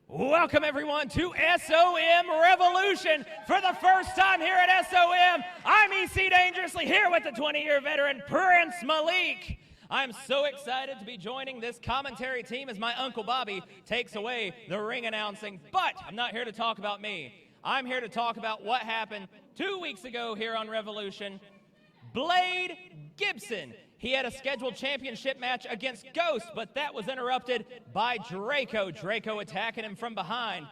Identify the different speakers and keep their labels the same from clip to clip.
Speaker 1: Welcome everyone to SOM Revolution. For the first time here at SOM, I'm EC Dangerously here with the 20-year veteran Prince Malik. I'm so excited to be joining this commentary team as my Uncle Bobby takes away the ring announcing. But I'm not here to talk about me. I'm here to talk about what happened 2 weeks ago here on Revolution. Blade Gibson. He had a scheduled championship match against Ghost, but that was interrupted by Draco. Draco attacking him from behind.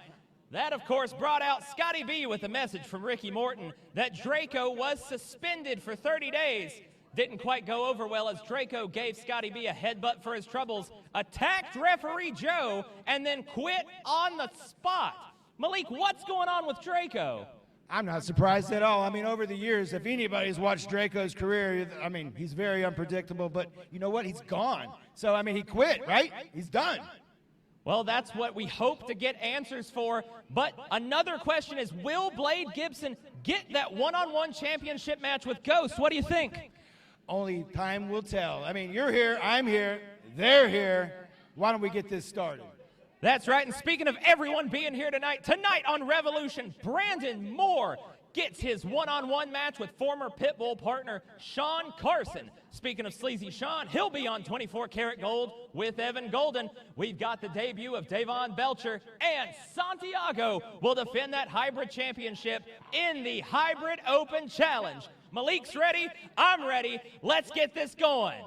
Speaker 1: That, of course, brought out Scotty B with a message from Ricky Morton that Draco was suspended for 30 days. Didn't quite go over well as Draco gave Scotty B a headbutt for his troubles, attacked referee Joe, and then quit on the spot. Malik, what's going on with Draco?
Speaker 2: I'm not surprised at all. I mean, over the years, if anybody's watched Draco's career, I mean, he's very unpredictable, but you know what? He's gone. So, I mean, he quit, right? He's done.
Speaker 1: Well, that's what we hope to get answers for. But another question is, will Blade Gibson get that one-on-one championship match with Ghost? What do you think?
Speaker 2: Only time will tell. I mean, you're here, I'm here, they're here. Why don't we get this started?
Speaker 1: That's right, and speaking of everyone being here tonight on Revolution, Brandon Moore gets his one-on-one match with former Pitbull partner Sean Carson. Speaking of Sleazy Sean, he'll be on 24 Karat Gold with Evan Golden. We've got the debut of Belcher, and Santiago will defend that hybrid championship in the Hybrid Open Challenge. Malik's ready, I'm ready, let's get this going.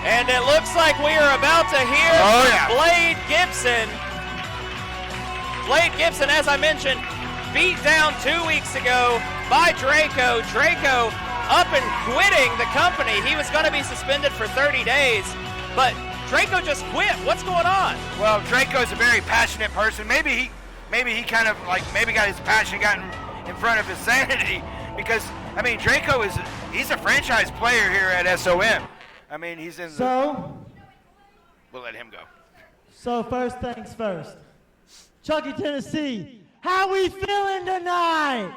Speaker 1: And it looks like we are about to hear Blade Gibson. Blade Gibson, as I mentioned, beat down 2 weeks ago by Draco. Draco up and quitting the company. He was going to be suspended for 30 days, but Draco just quit. What's going on?
Speaker 3: Well, Draco's a very passionate person. Maybe he kind of maybe got his passion gotten in front of his sanity, because I mean he's a franchise player here at SOM. I mean, he's in we'll let him go.
Speaker 4: So first things first. Chucky, Tennessee, how we feeling tonight?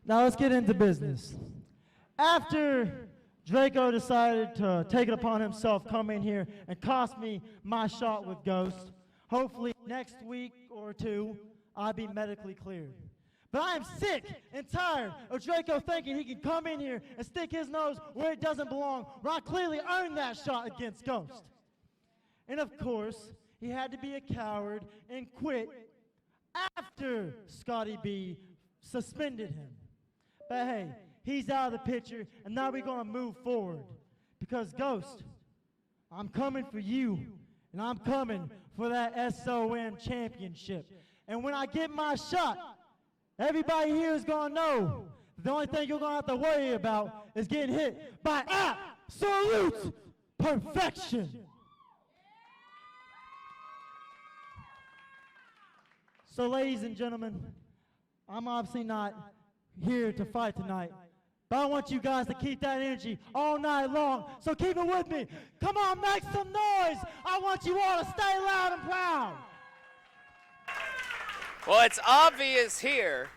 Speaker 4: Now let's get into business. After Draco decided to take it upon himself, come in here and cost me my shot with Ghost, hopefully next week or two, I'll be medically cleared. But I am sick and tired of Draco thinking he can come in here and stick his nose where it doesn't belong, where I clearly earned that shot against Ghost. And of course, he had to be a coward and quit after Scotty B suspended him. But hey, he's out of the picture, and now we're going to move forward. Because Ghost, I'm coming for you, and I'm coming for that SOM championship. And when I get my shot, everybody here is going to know the only thing you're going to have to worry about is getting hit by absolute perfection. So, ladies and gentlemen, I'm obviously not here to fight tonight, but I want you guys to keep that energy all night long. So keep it with me. Come on, make some noise. I want you all to stay loud and proud.
Speaker 1: Well, it's obvious here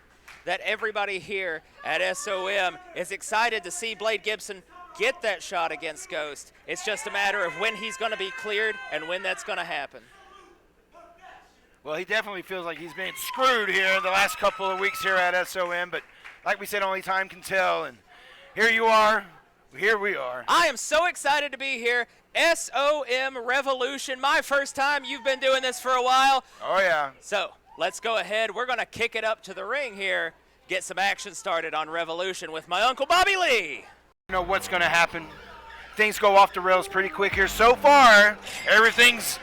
Speaker 1: that everybody here at SOM is excited to see Blade Gibson get that shot against Ghost. It's just a matter of when he's going to be cleared and when that's going to happen.
Speaker 3: Well, he definitely feels like he's been screwed here in the last couple of weeks here at SOM, but like we said, only time can tell, and here you are, here we are.
Speaker 1: I am so excited to be here. SOM Revolution, my first time. You've been doing this for a while.
Speaker 3: Oh, yeah.
Speaker 1: So let's go ahead. We're going to kick it up to the ring here. get some action started on Revolution with my Uncle Bobby Lee.
Speaker 3: You know what's going to happen. Things go off the rails pretty quick here. So far, everything's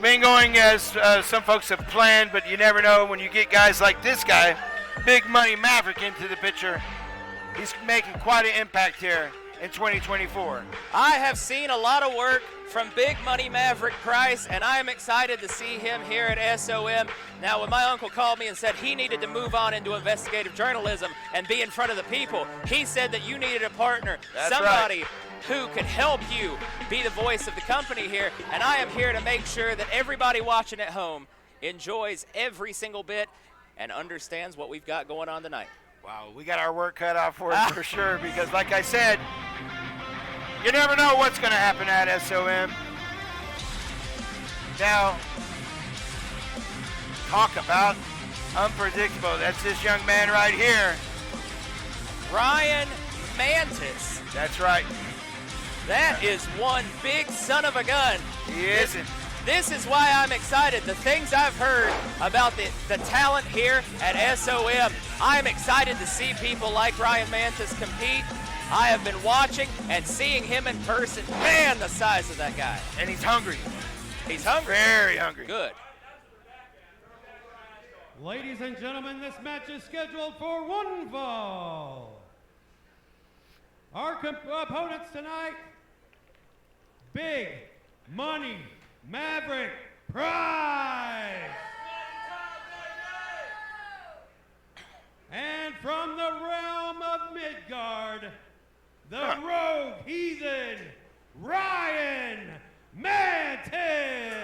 Speaker 3: been going as some folks have planned, but you never know when you get guys like this guy, Big Money Maverick, into the picture. He's making quite an impact here in 2024.
Speaker 1: I have seen a lot of work from Big Money Maverick Price, and I am excited to see him here at SOM. Now, when my uncle called me and said he needed to move on into investigative journalism and be in front of the people, he said that you needed a partner, somebody who could help you be the voice of the company here, and I am here to make sure that everybody watching at home enjoys every single bit and understands what we've got going on tonight.
Speaker 3: Wow, we got our work cut out for us for sure, because like I said, you never know what's going to happen at SOM. Now, talk about unpredictable. That's this young man right here.
Speaker 1: Ryan Mantis.
Speaker 3: That's right.
Speaker 1: That is one big son of a gun.
Speaker 3: He isn't.
Speaker 1: This is why I'm excited. The things I've heard about the talent here at SOM, I'm excited to see people like Ryan Mantis compete. I have been watching and seeing him in person. Man, the size of that guy.
Speaker 3: And he's hungry.
Speaker 1: He's hungry.
Speaker 3: Very hungry.
Speaker 1: Good.
Speaker 5: Ladies and gentlemen, this match is scheduled for one fall. Our opponents tonight, Big Money Maverick Price. And from the realm of Midgard, the rogue heathen, Ryan Mantis.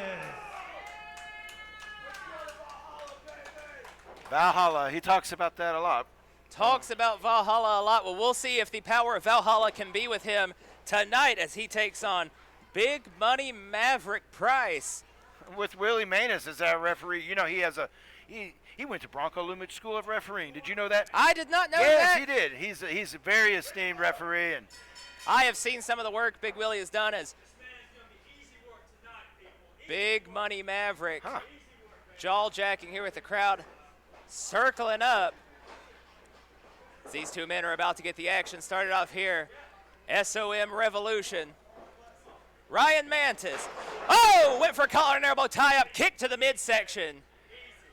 Speaker 3: Valhalla, he talks about that a lot.
Speaker 1: Talks about Valhalla a lot. Well, we'll see if the power of Valhalla can be with him tonight as he takes on Big Money Maverick Price.
Speaker 3: With Willie Mantis as our referee, you know, he has he went to Bronco Lumich School of Refereeing. Did you know that?
Speaker 1: I did not know
Speaker 3: yes,
Speaker 1: that.
Speaker 3: Yes, he did. He's a very esteemed referee, and
Speaker 1: I have seen some of the work Big Willie has done as Big Money Maverick. Jaw-jacking here with the crowd circling up. These two men are about to get the action started off here. SOM Revolution. Ryan Mantis. Oh, went for a collar and elbow tie-up, kick to the midsection.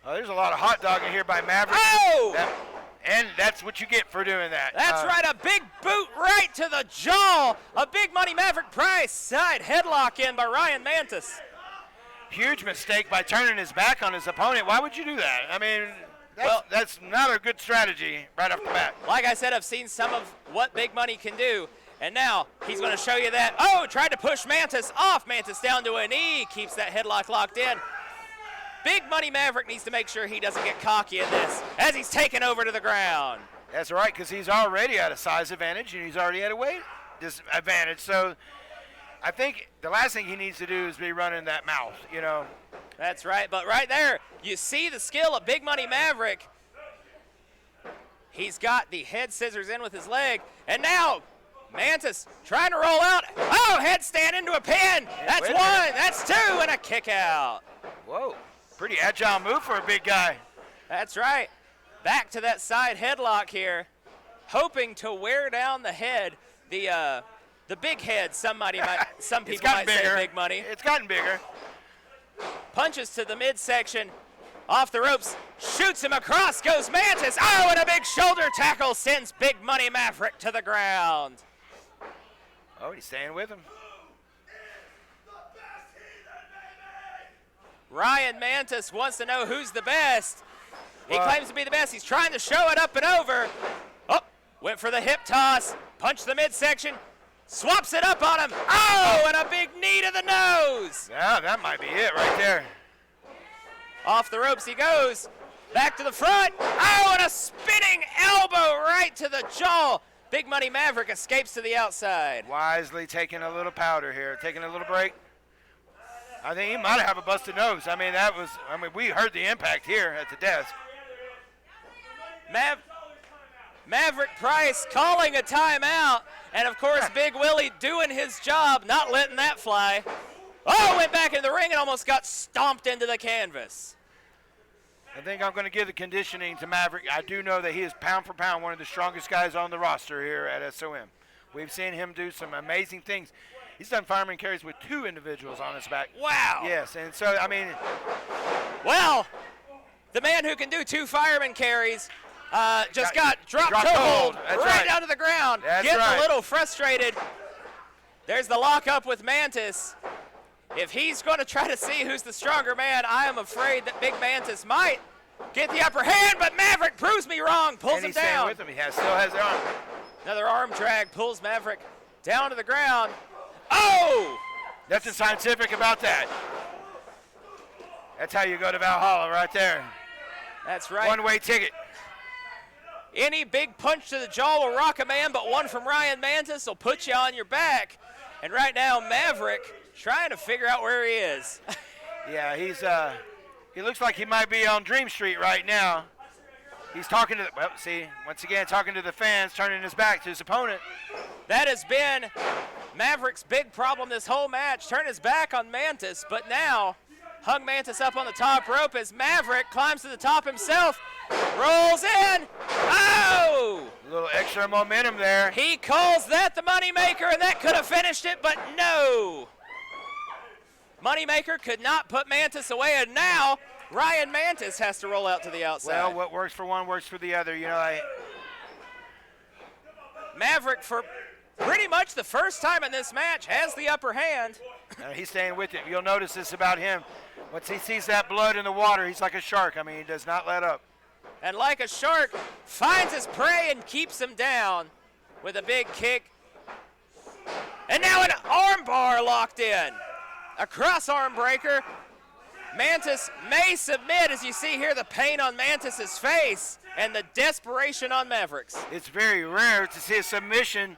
Speaker 3: Oh, there's a lot of hot dogging here by Maverick.
Speaker 1: Oh!
Speaker 3: And that's what you get for doing that.
Speaker 1: That's right, a big boot right to the jaw. A Big Money Maverick Price side headlock in by Ryan Mantis.
Speaker 3: Huge mistake by turning his back on his opponent. Why would you do that? I mean, that's not a good strategy right off the bat.
Speaker 1: Like I said, I've seen some of what Big Money can do. And now he's going to show you that. Oh, tried to push Mantis off. Mantis down to a knee. Keeps that headlock locked in. Big Money Maverick needs to make sure he doesn't get cocky in this as he's taken over to the ground.
Speaker 3: That's right, because he's already at a size advantage and he's already at a weight disadvantage. So I think the last thing he needs to do is be running that mouth, you know.
Speaker 1: That's right, but right there, you see the skill of Big Money Maverick. He's got the head scissors in with his leg, and now Mantis trying to roll out. Oh, headstand into a pin. That's one, that's two, and a kick out.
Speaker 3: Whoa, pretty agile move for a big guy.
Speaker 1: That's right. Back to that side headlock here, hoping to wear down the head, the big head. Some people might say Big Money.
Speaker 3: It's gotten bigger.
Speaker 1: Punches to the midsection, off the ropes, shoots him across, goes Mantis. Oh, and a big shoulder tackle sends Big Money Maverick to the ground.
Speaker 3: Oh, he's staying with him.
Speaker 1: Ryan Mantis wants to know who's the best. He claims to be the best. He's trying to show it up and over. Oh, went for the hip toss, punched the midsection, swaps it up on him. Oh, and a big knee to the nose.
Speaker 3: Yeah, that might be it right there.
Speaker 1: Off the ropes he goes. Back to the front. Oh, and a spinning elbow right to the jaw. Big Money Maverick escapes to the outside.
Speaker 3: Wisely taking a little powder here, taking a little break. I think he might have a busted nose. I mean, we heard the impact here at the desk.
Speaker 1: Maverick Price calling a timeout. And, of course, Big Willie doing his job, not letting that fly. Oh, went back into the ring and almost got stomped into the canvas.
Speaker 3: I think I'm going to give the conditioning to Maverick. I do know that he is pound for pound one of the strongest guys on the roster here at SOM. We've seen him do some amazing things. He's done fireman carries with 2 individuals on his back.
Speaker 1: Wow.
Speaker 3: Yes, and so, I mean.
Speaker 1: Well, the man who can do 2 fireman carries just got dropped
Speaker 3: dropped
Speaker 1: toe
Speaker 3: hold.
Speaker 1: hold
Speaker 3: That's
Speaker 1: right
Speaker 3: right.
Speaker 1: down to the ground.
Speaker 3: That's
Speaker 1: Getting
Speaker 3: right.
Speaker 1: a little frustrated. There's the lockup with Mantis. If he's going to try to see who's the stronger man, I am afraid that Big Mantis might get the upper hand, but Maverick proves me wrong, pulls
Speaker 3: And
Speaker 1: him
Speaker 3: he's staying
Speaker 1: down.
Speaker 3: with him. He still has the arm.
Speaker 1: Another arm drag pulls Maverick down to the ground. Oh!
Speaker 3: Nothing scientific about that. That's how you go to Valhalla right there.
Speaker 1: That's right.
Speaker 3: One-way ticket.
Speaker 1: Any big punch to the jaw will rock a man, but one from Ryan Mantis will put you on your back. And right now, Maverick trying to figure out where he is.
Speaker 3: Yeah, he looks like he might be on Dream Street right now. He's talking to once again, talking to the fans, turning his back to his opponent.
Speaker 1: That has been Maverick's big problem this whole match. Turn his back on Mantis, but now hung Mantis up on the top rope as Maverick climbs to the top himself, rolls in. Oh!
Speaker 3: A little extra momentum there.
Speaker 1: He calls that the Moneymaker, and that could have finished it, but no. Moneymaker could not put Mantis away, and now Ryan Mantis has to roll out to the outside.
Speaker 3: Well, what works for one works for the other. You know,
Speaker 1: Maverick, for pretty much the first time in this match, has the upper hand.
Speaker 3: he's staying with it. You'll notice this about him. Once he sees that blood in the water, he's like a shark. I mean, he does not let up.
Speaker 1: And like a shark, finds his prey and keeps him down with a big kick. And now an arm bar locked in. A cross arm breaker. Mantis may submit, as you see here, the pain on Mantis's face and the desperation on Maverick's.
Speaker 3: It's very rare to see a submission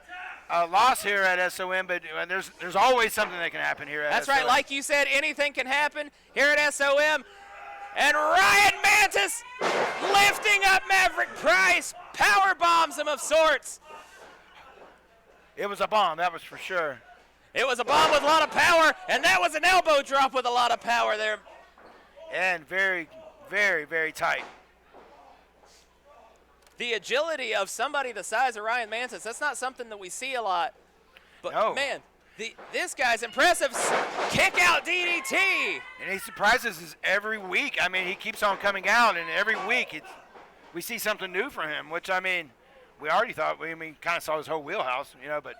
Speaker 3: loss here at SOM, but there's always something that can happen here at
Speaker 1: That's
Speaker 3: SOM.
Speaker 1: right, like you said, anything can happen here at SOM. And Ryan Mantis lifting up Maverick Price, power bombs him of sorts.
Speaker 3: It was a bomb, that was for sure.
Speaker 1: It was a bomb with a lot of power, and that was an elbow drop with a lot of power there.
Speaker 3: And very, very, very tight.
Speaker 1: The agility of somebody the size of Ryan Mantis, that's not something that we see a lot. But
Speaker 3: No.
Speaker 1: man, this guy's impressive. Kick out DDT.
Speaker 3: And he surprises us every week. I mean, he keeps on coming out, and every week we see something new from him, which, I mean, we already thought, kind of saw his whole wheelhouse, but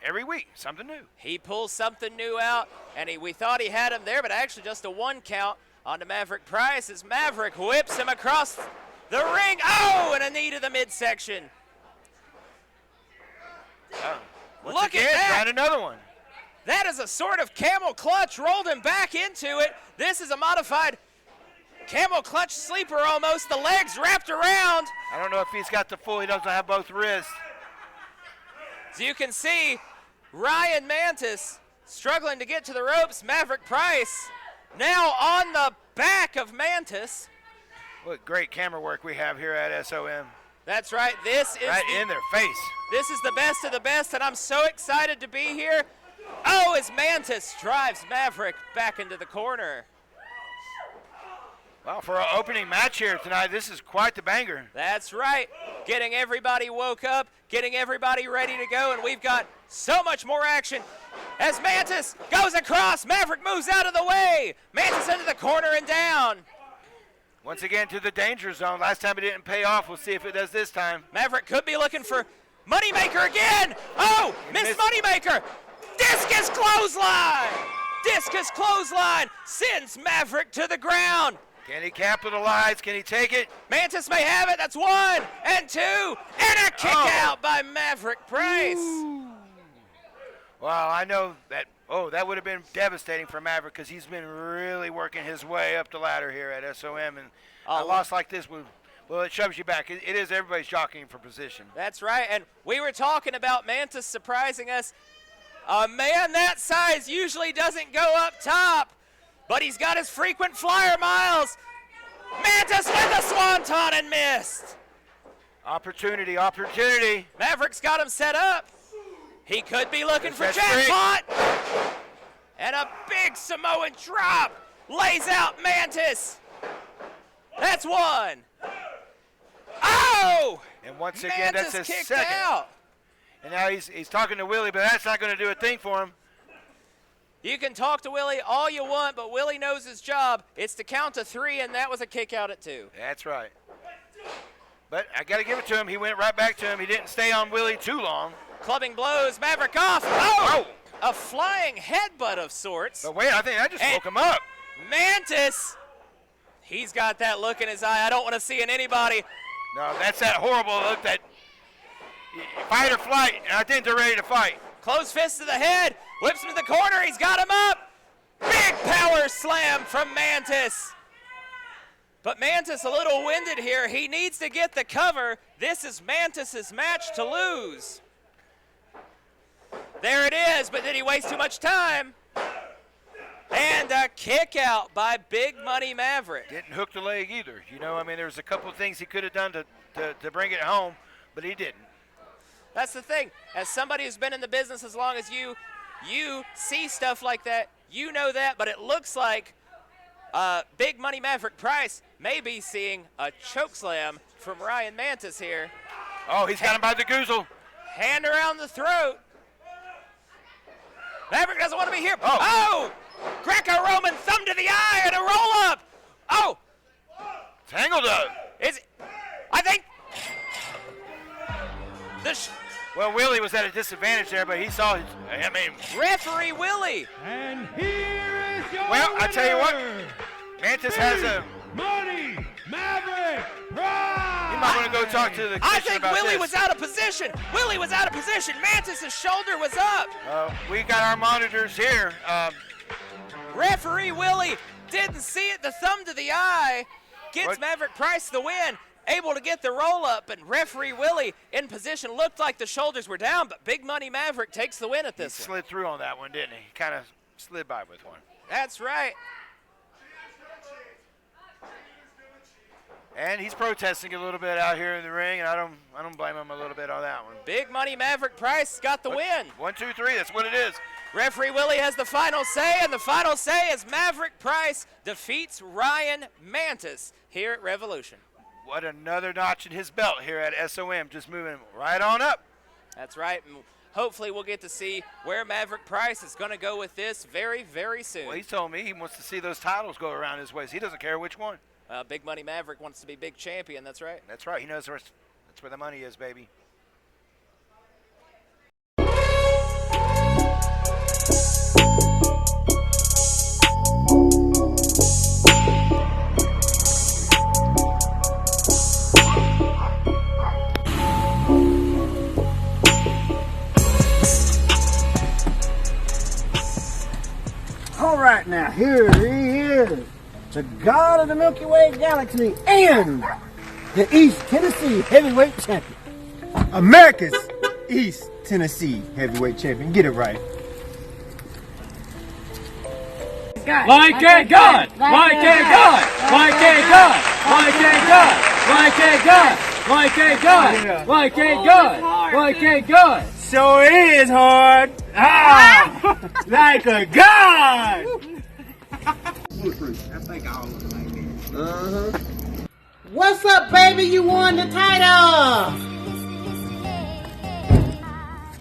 Speaker 3: every week, something new.
Speaker 1: He pulls something new out, and we thought he had him there, but actually just a 1 count onto Maverick Price as Maverick whips him across the ring. Oh, and a knee to the midsection.
Speaker 3: Once
Speaker 1: Look
Speaker 3: again,
Speaker 1: at that.
Speaker 3: tried another one.
Speaker 1: That is a sort of camel clutch, rolled him back into it. This is a modified camel clutch sleeper almost. The legs wrapped around.
Speaker 3: I don't know if he's got the full, he doesn't have both wrists.
Speaker 1: As you can see, Ryan Mantis struggling to get to the ropes. Maverick Price now on the back of Mantis.
Speaker 3: What great camera work we have here at SOM.
Speaker 1: That's right. This is
Speaker 3: Right in their face.
Speaker 1: This is the best of the best, and I'm so excited to be here. Oh, as Mantis drives Maverick back into the corner.
Speaker 3: Well, for our opening match here tonight, this is quite the banger.
Speaker 1: That's right. Getting everybody woke up, getting everybody ready to go, and we've got so much more action. As Mantis goes across, Maverick moves out of the way. Mantis into the corner and down.
Speaker 3: Once again to the danger zone. Last time it didn't pay off. We'll see if it does this time.
Speaker 1: Maverick could be looking for Moneymaker again. Oh, missed Moneymaker. Discus clothesline. Discus clothesline sends Maverick to the ground.
Speaker 3: Can he capitalize? Can he take it?
Speaker 1: Mantis may have it. That's 1 and 2 and a kick out by Maverick Price.
Speaker 3: Well, I know that. Oh, that would have been devastating for Maverick because he's been really working his way up the ladder here at SOM, and a loss like this it shoves you back. It is everybody's jockeying for position.
Speaker 1: That's right, and we were talking about Mantis surprising us. A man that size usually doesn't go up top, but he's got his frequent flyer miles. Mantis with a swanton and missed.
Speaker 3: Opportunity.
Speaker 1: Maverick's got him set up. He could be looking for
Speaker 3: That's
Speaker 1: jackpot. And a big Samoan drop lays out Mantis. That's one. Oh!
Speaker 3: And once again,
Speaker 1: Mantis
Speaker 3: that's his
Speaker 1: kicked
Speaker 3: second.
Speaker 1: out.
Speaker 3: And now he's talking to Willie, but that's not going to do a thing for him.
Speaker 1: You can talk to Willie all you want, but Willie knows his job. It's to count to 3, and that was a kick out at 2.
Speaker 3: That's right. But I got to give it to him. He went right back to him. He didn't stay on Willie too long.
Speaker 1: Clubbing blows, Maverick off. Oh! A flying headbutt of sorts.
Speaker 3: But wait, I think that just woke him up.
Speaker 1: Mantis, he's got that look in his eye I don't want to see in anybody.
Speaker 3: No, that's that horrible look, that fight or flight, and I think they're ready to fight.
Speaker 1: Close fist to the head, whips him to the corner, he's got him up. Big power slam from Mantis. But Mantis a little winded here. He needs to get the cover. This is Mantis's match to lose. There it is, but did he waste too much time? And a kick out by Big Money Maverick.
Speaker 3: Didn't hook the leg either. You know, I mean, there was a couple of things he could have done to bring it home, but he didn't.
Speaker 1: That's the thing. As somebody who's been in the business as long as you see stuff like that. You know that, but it looks like Big Money Maverick Price may be seeing a choke slam from Ryan Mantis here.
Speaker 3: Oh, he's got him by the goozle.
Speaker 1: Hand around the throat. Maverick doesn't want to be here.
Speaker 3: Oh!
Speaker 1: Greco-Roman thumb to the eye and a roll-up. Oh!
Speaker 3: Tangled up.
Speaker 1: I think...
Speaker 3: Well, Willie was at a disadvantage there, but he saw his,
Speaker 1: Referee Willie.
Speaker 5: And here is your
Speaker 3: Well, I tell you what,
Speaker 5: winner,
Speaker 3: Mantis has a...
Speaker 5: Money Maverick Price.
Speaker 3: You might want to go talk to the commissioner
Speaker 1: I think
Speaker 3: about
Speaker 1: Willie
Speaker 3: this.
Speaker 1: was out of position. Willie was out of position. Mantis' shoulder was up.
Speaker 3: We got our monitors here.
Speaker 1: Referee Willie didn't see it. The thumb to the eye gets Maverick Price the win. Able to get the roll up, and referee Willie in position. Looked like the shoulders were down, but Big Money Maverick takes the win at this one.
Speaker 3: Slid through on that one, didn't he? Kind of slid by with one.
Speaker 1: That's right.
Speaker 3: And he's protesting a little bit out here in the ring, and I don't blame him a little bit on that one.
Speaker 1: Big Money Maverick Price got the win.
Speaker 3: 1, 2, 3, that's what it is.
Speaker 1: Referee Willie has the final say, and the final say is Maverick Price defeats Ryan Mantis here at Revolution.
Speaker 3: What another notch in his belt here at SOM, just moving right on up.
Speaker 1: That's right. And hopefully we'll get to see where Maverick Price is going to go with this very, very soon.
Speaker 3: Well, he told me he wants to see those titles go around his waist. He doesn't care which one.
Speaker 1: Big Money Maverick wants to be big champion. That's right.
Speaker 3: That's right. He knows that's where the money is, baby.
Speaker 6: All right, now here he is, the god of the Milky Way galaxy and the East Tennessee heavyweight champion.
Speaker 7: America's East Tennessee heavyweight champion. Get it right.
Speaker 8: Like a gun! Like a gun! Like a gun! Like a gun! Like a gun! Like a gun! Like a gun! Like a gun!
Speaker 7: So it is hard. Ah! Like a gun!
Speaker 6: What's up, baby? You won the title.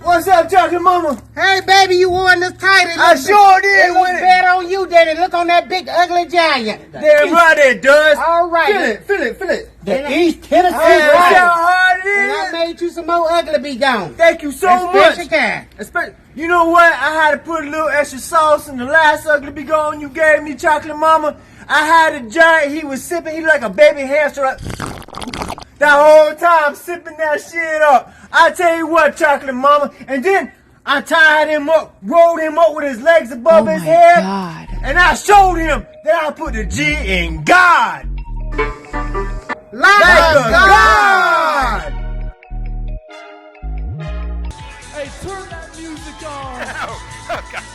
Speaker 7: What's up, Chocolate Mama?
Speaker 6: Hey, baby, you won this title.
Speaker 7: I sure did
Speaker 6: It looks
Speaker 7: win it.
Speaker 6: better on you, Daddy. Look on that big, ugly giant.
Speaker 7: Damn right it does.
Speaker 6: All right.
Speaker 7: Feel it, feel it, feel it.
Speaker 6: The East Tennessee
Speaker 7: That's
Speaker 6: Lions.
Speaker 7: how hard it
Speaker 6: And I
Speaker 7: is.
Speaker 6: made you some more ugly be gone.
Speaker 7: Thank you so
Speaker 6: That's
Speaker 7: much.
Speaker 6: special kind.
Speaker 7: You know what? I had to put a little extra sauce in the last ugly be gone you gave me, Chocolate Mama. I had a giant. He was sipping. He looked like a baby hamster. That whole time sipping that shit up. I tell you what, Chocolate Mama. And then I tied him up, rolled him up with his legs above his head.
Speaker 9: God.
Speaker 7: And I showed him that I put the G in God.
Speaker 6: Like
Speaker 7: a God.
Speaker 5: Hey, turn that music on.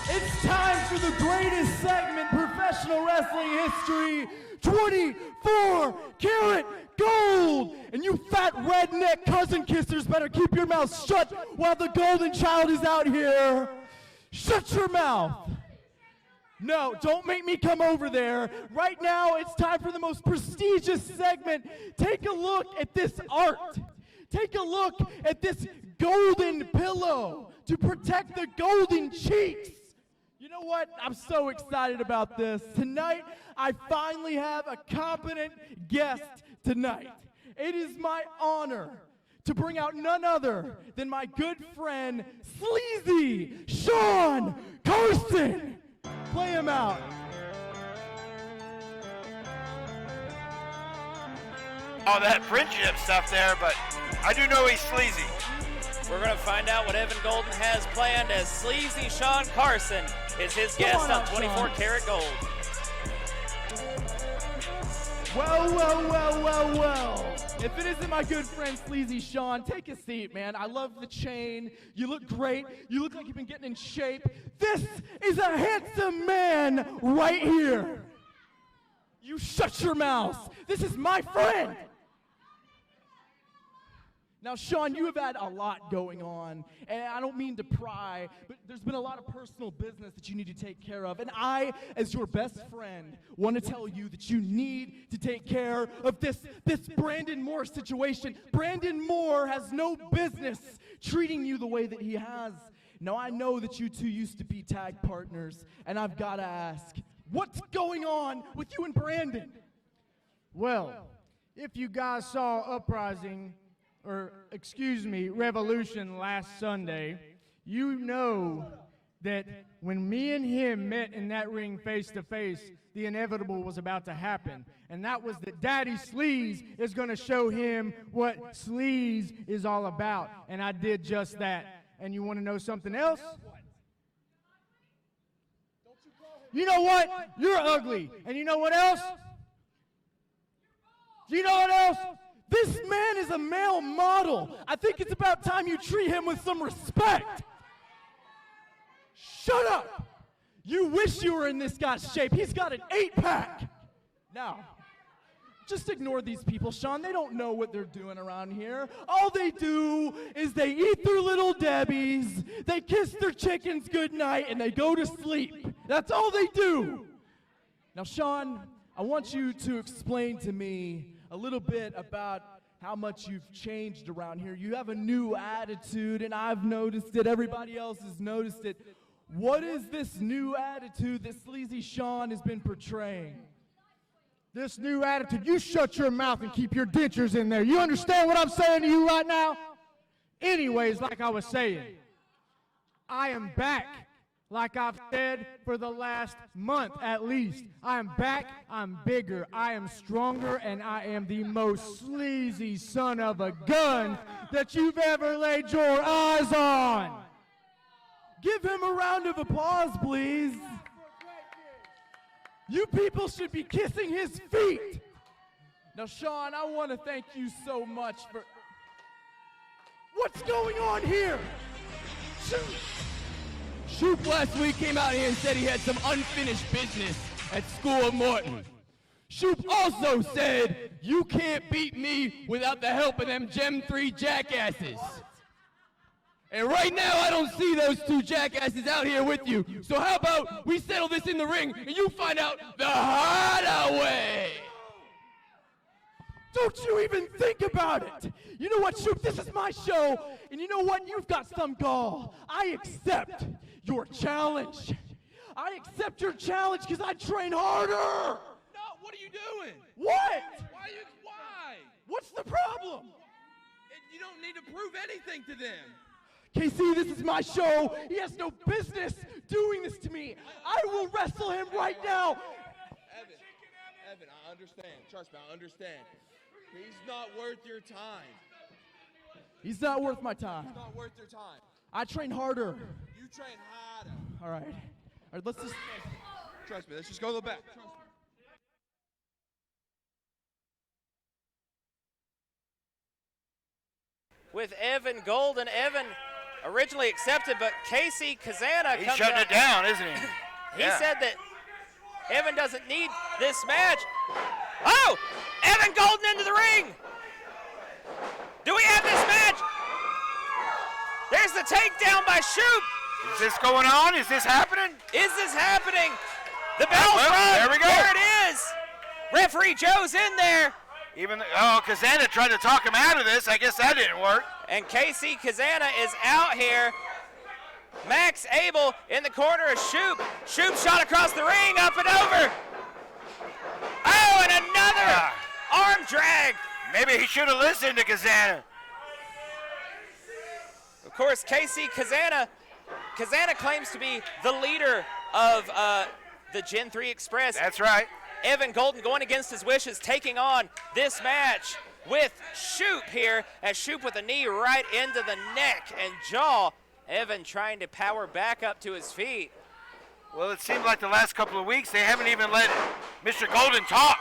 Speaker 5: It's time for the greatest segment in professional wrestling history. 24 Karat Gold. And you fat redneck cousin kissers better keep your mouth shut while the golden child is out here. Shut your mouth. No, don't make me come over there. Right now, it's time for the most prestigious segment. Take a look at this art. Take a look at this golden pillow to protect the golden cheeks. You know what? I'm so excited about this. Tonight, I finally have a competent guest tonight. It is my honor to bring out none other than my good friend, Sleazy Sean Carson. Play him out.
Speaker 3: All that friendship stuff there, but I do know he's sleazy.
Speaker 1: We're going to find out what Evan Golden has planned as Sleazy Sean Carson is his guest on 24 Karat Gold.
Speaker 5: Well. If it isn't my good friend Sleazy Sean, take a seat, man. I love the chain. You look great. You look like you've been getting in shape. This is a handsome man right here. You shut your mouth. This is my friend. Now, Sean, you have had a lot going on, and I don't mean to pry, but there's been a lot of personal business that you need to take care of, and I, as your best friend, want to tell you that you need to take care of this Brandon Moore situation. Brandon Moore has no business treating you the way that he has. Now, I know that you two used to be tag partners, and I've got to ask, what's going on with you and Brandon?
Speaker 2: Well, if you guys saw Revolution last Sunday, you know that when me and him met in that ring face to face, the inevitable was about to happen. And that was that Daddy Sleaze is going to show him what Sleaze is all about. And I did just that. And you want to know something else? You know what? You're ugly. And you know what else? You know what else?
Speaker 5: This man is a male model. I think it's about time you treat him with some respect. Shut up. You wish you were in this guy's shape. He's got an 8-pack. Now, just ignore these people, Sean. They don't know what they're doing around here. All they do is they eat their little Debbies, they kiss their chickens goodnight, and they go to sleep. That's all they do. Now, Sean, I want you to explain to me a little bit about how much you've changed around here. You have a new attitude, and I've noticed it. Everybody else has noticed it. What is this new attitude that Sleazy Sean has been portraying?
Speaker 2: This new attitude, you shut your mouth and keep your dentures in there. You understand what I'm saying to you right now? Anyways, like I was saying, I am back. Like I've said for the last month at least, I am back, I'm bigger, I am stronger, and I am the most sleazy son of a gun that you've ever laid your eyes on.
Speaker 5: Give him a round of applause, please. You people should be kissing his feet. Now, Sean, I want to thank you so much for... What's going on here?
Speaker 9: Shoop last week came out here and said he had some unfinished business at School of Morton. Shoop also said, you can't beat me without the help of them Gem 3 jackasses. And right now, I don't see those two jackasses out here with you. So how about we settle this in the ring and you find out the harder way?
Speaker 5: Don't you even think about it. You know what, Shoop? This is my show. And you know what? You've got some gall. I accept your challenge. I accept your challenge because I train harder.
Speaker 9: No, what are you doing?
Speaker 5: What?
Speaker 9: Why?
Speaker 5: What's the problem?
Speaker 9: You don't need to prove anything to them.
Speaker 5: KC, this is my show. He has no business doing this to me. I will wrestle him right now.
Speaker 9: Evan, I understand. Trust me, I understand. He's not worth your time.
Speaker 5: He's not worth my time.
Speaker 9: He's not worth your time.
Speaker 5: I train harder.
Speaker 9: You train harder.
Speaker 5: All right, let's just...
Speaker 9: Trust me, let's just go to the back. Trust me.
Speaker 1: With Evan Golden, Evan originally accepted, but Casey Kazana
Speaker 3: He's
Speaker 1: comes
Speaker 3: shutting
Speaker 1: out.
Speaker 3: it down, isn't he?
Speaker 1: He said that Evan doesn't need this match. Oh! Evan Golden into the ring! Do we have this match? There's the takedown by Shoop.
Speaker 3: Is this going on? Is this happening?
Speaker 1: Is this happening? The bell's rung.
Speaker 3: There we go.
Speaker 1: There it is. Referee Joe's in there.
Speaker 3: Kazana tried to talk him out of this. I guess that didn't work.
Speaker 1: And Casey Kazana is out here. Max Abel in the corner of Shoop. Shoop shot across the ring, up and over. Oh, and another arm drag.
Speaker 3: Maybe he should have listened to Kazana.
Speaker 1: Of course, Casey Kazana claims to be the leader of the Gen 3 Express.
Speaker 3: That's right.
Speaker 1: Evan Golden going against his wishes, taking on this match with Shoop here, as Shoop with a knee right into the neck and jaw. Evan trying to power back up to his feet.
Speaker 3: Well, it seemed like the last couple of weeks they haven't even let Mr. Golden talk.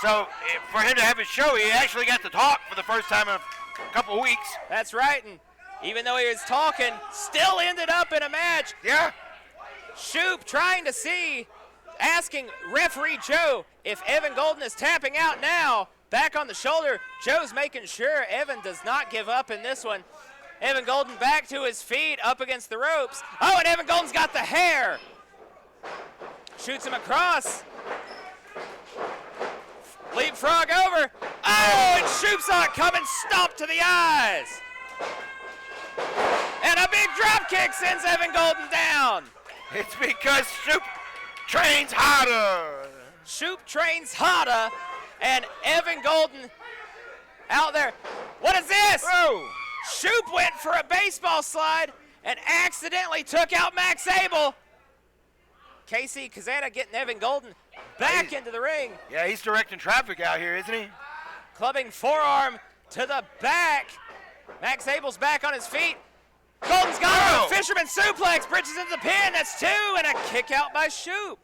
Speaker 3: So for him to have his show, he actually got to talk for the first time in a couple of weeks.
Speaker 1: That's right, and even though he was talking, still ended up in a match.
Speaker 3: Yeah.
Speaker 1: Shoop trying to see, asking referee Joe if Evan Golden is tapping out now. Back on the shoulder, Joe's making sure Evan does not give up in this one. Evan Golden back to his feet, up against the ropes. Oh, and Evan Golden's got the hair. Shoots him across. Leapfrog over. Oh, and Shoop saw it coming, stomped to the eyes. And a big drop kick sends Evan Golden down.
Speaker 3: It's because Shoop trains harder.
Speaker 1: Shoop trains harder, and Evan Golden out there. What is this?
Speaker 3: Whoa.
Speaker 1: Shoop went for a baseball slide and accidentally took out Max Abel. Casey Kazana getting Evan Golden back into the ring.
Speaker 3: Yeah, he's directing traffic out here, isn't he?
Speaker 1: Clubbing forearm to the back. Max Abel's back on his feet. Golden's got a fisherman suplex, bridges into the pin. That's 2, and a kick out by Shoop.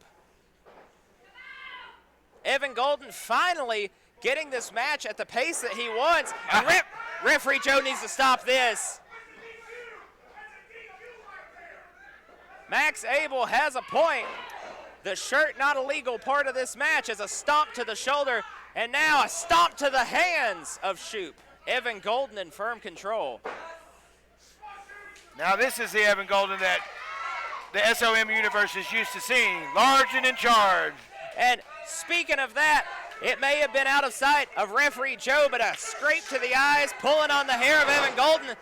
Speaker 1: Evan Golden finally getting this match at the pace that he wants. And referee Joe needs to stop this. Max Abel has a point. The shirt not a legal part of this match as a stomp to the shoulder, and now a stomp to the hands of Shoop. Evan Golden in firm control.
Speaker 3: Now this is the Evan Golden that the SOM universe is used to seeing, large and in charge.
Speaker 1: And speaking of that, it may have been out of sight of referee Joe, but a scrape to the eyes, pulling on the hair of Evan Golden.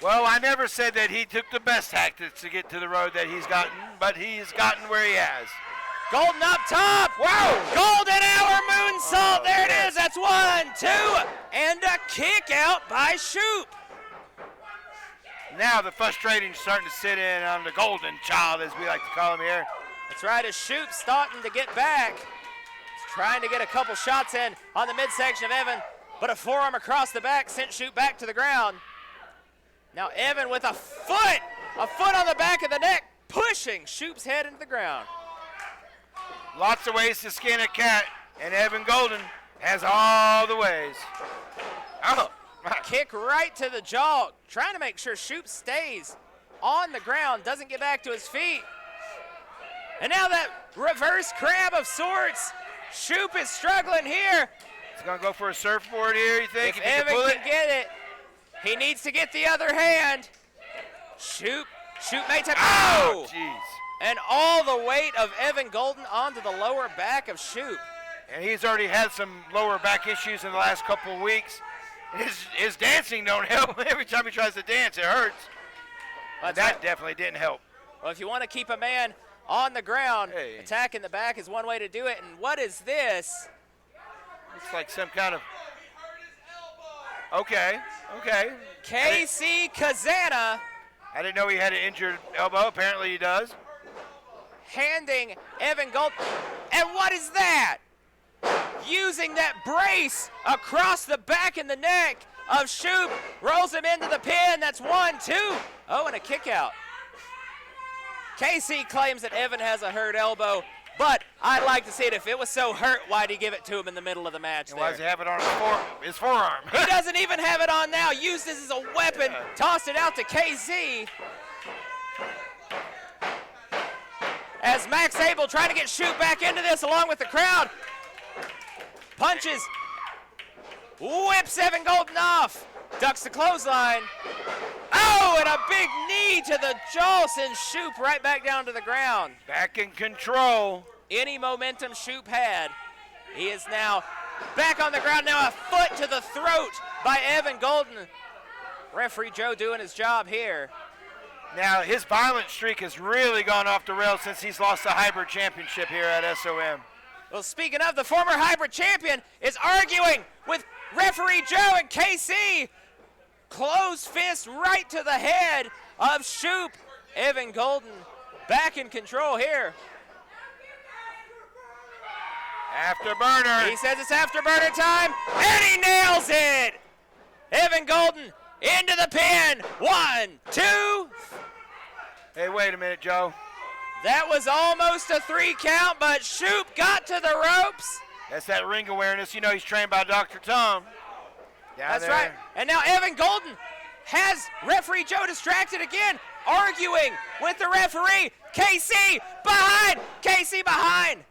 Speaker 3: Well, I never said that he took the best tactics to get to the road that he's gotten, but he's gotten where he has.
Speaker 1: Golden up top. Wow. Golden hour moonsault. There it is. That's 1, 2, and a kick out by Shoop.
Speaker 3: Now the frustrating's starting to sit in on the Golden Child, as we like to call him here.
Speaker 1: That's right, as Shoop starting to get back. He's trying to get a couple shots in on the midsection of Evan, but a forearm across the back sent Shoop back to the ground. Now Evan with a foot on the back of the neck, pushing Shoop's head into the ground.
Speaker 3: Lots of ways to skin a cat, and Evan Golden has all the ways. Oh.
Speaker 1: Kick right to the jaw, trying to make sure Shoop stays on the ground, doesn't get back to his feet. And now that reverse crab of sorts. Shoop is struggling here.
Speaker 3: He's going to go for a surfboard here, you think?
Speaker 1: If Evan can get it, he needs to get the other hand. Shoop may take.
Speaker 3: Oh, jeez.
Speaker 1: And all the weight of Evan Golden onto the lower back of Shoop.
Speaker 3: And he's already had some lower back issues in the last couple of weeks. His dancing don't help. Every time he tries to dance, it hurts. That definitely didn't help.
Speaker 1: Well, if you want to keep a man on the ground, attacking the back is one way to do it. And what is this?
Speaker 3: It's like some kind of... Okay.
Speaker 1: Casey Kazana.
Speaker 3: I didn't know he had an injured elbow. Apparently he does.
Speaker 1: Handing Evan Golden. And what is that? Using that brace across the back and the neck of Shoop, rolls him into the pin. That's 1, 2. Oh, and a kick out. Casey claims that Evan has a hurt elbow, but I'd like to see it. If it was so hurt, why'd he give it to him in the middle of the match?
Speaker 3: And why does he have it on his forearm?
Speaker 1: He doesn't even have it on now. Used this as a weapon. Tossed it out to KZ. As Max Abel trying to get Shoop back into this along with the crowd. Punches. Whips Evan Golden off. Ducks the clothesline. Oh, and a big knee to the jaw sends Shoop right back down to the ground.
Speaker 3: Back in control.
Speaker 1: Any momentum Shoop had, he is now back on the ground. Now a foot to the throat by Evan Golden. Referee Joe doing his job here.
Speaker 3: Now his violent streak has really gone off the rails since he's lost the hybrid championship here at SOM.
Speaker 1: Well, speaking of, the former hybrid champion is arguing with referee Joe and KC. Closed fist right to the head of Shoop. Evan Golden back in control here.
Speaker 3: Afterburner.
Speaker 1: He says it's afterburner time, and he nails it. Evan Golden into the pin. 1, 2.
Speaker 3: Hey, wait a minute, Joe.
Speaker 1: That was almost a 3 count, but Shoop got to the ropes.
Speaker 3: That's that ring awareness. You know he's trained by Dr. Tom.
Speaker 1: That's right. And now Evan Golden has referee Joe distracted again, arguing with the referee. KC behind. KC behind.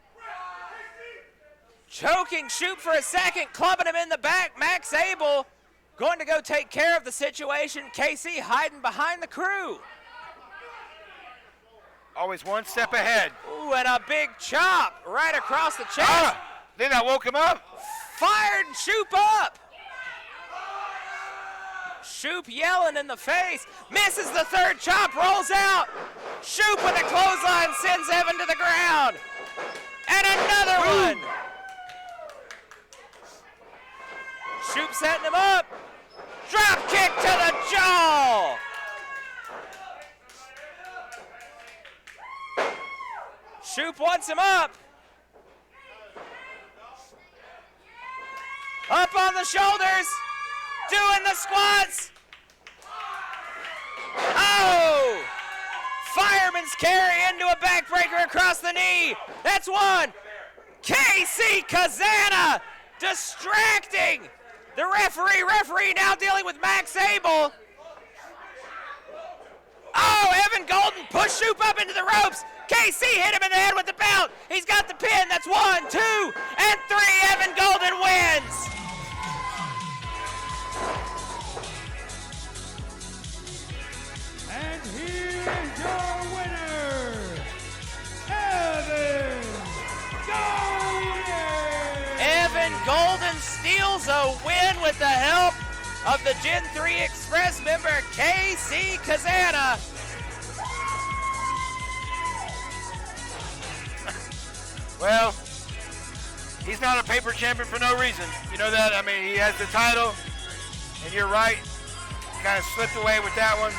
Speaker 1: Choking Shoop for a second, clubbing him in the back. Max Abel going to go take care of the situation. KC hiding behind the crew.
Speaker 3: Always one step ahead.
Speaker 1: Ooh, and a big chop right across the chest.
Speaker 3: Then that woke him up.
Speaker 1: Fired Shoop up. Shoop yelling in the face. Misses the third chop, rolls out. Shoop with a clothesline sends Evan to the ground. And another one. Shoop setting him up. Drop kick to the jaw. Shoop wants him up. Up on the shoulders. Doing the squats. Oh! Fireman's carry into a backbreaker across the knee. That's one. KC Kazana distracting the referee. Referee now dealing with Max Abel. Oh, Evan Golden pushed Shoop up into the ropes. KC hit him in the head with the belt. He's got the pin. That's 1, 2, and 3. Evan Golden wins.
Speaker 5: And here is your winner, Evan Golden!
Speaker 1: Evan Golden steals a win with the help of the Gen 3 Express member KC Kazana.
Speaker 3: Well, he's not a paper champion for no reason. You know that? I mean, he has the title, and you're right. Kind of slipped away with that one.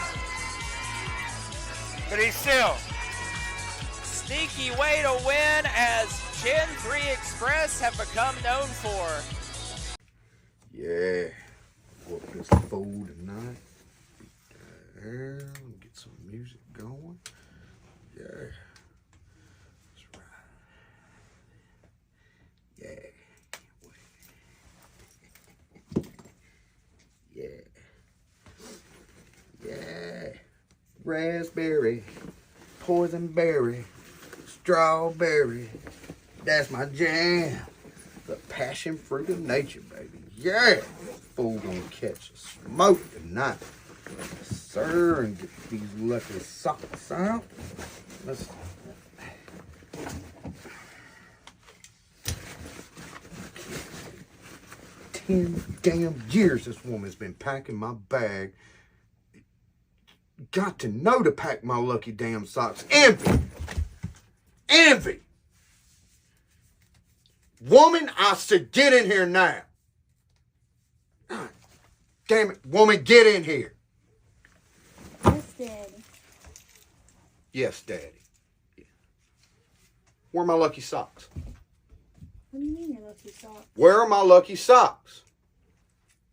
Speaker 3: But he's still.
Speaker 1: Sneaky way to win, as Gen 3 Express have become known for.
Speaker 10: Yeah. What this fool tonight? Get some music going. Yeah. That's right. Yeah. Yeah. Yeah. Raspberry, poison berry, strawberry. That's my jam. The passion fruit of nature, baby. Yeah. Fool gonna catch a smoke tonight. Yes, sir, and get these lucky socks out. Let's. 10 damn years this woman's been packing my bag. Got to know to pack my lucky damn socks. Envy. Envy. Woman, I said, get in here now. God damn it, woman, get in here.
Speaker 11: Yes, Daddy.
Speaker 10: Yes, Daddy. Yeah. Where are my lucky socks?
Speaker 11: What do you mean your lucky socks?
Speaker 10: Where are my lucky socks?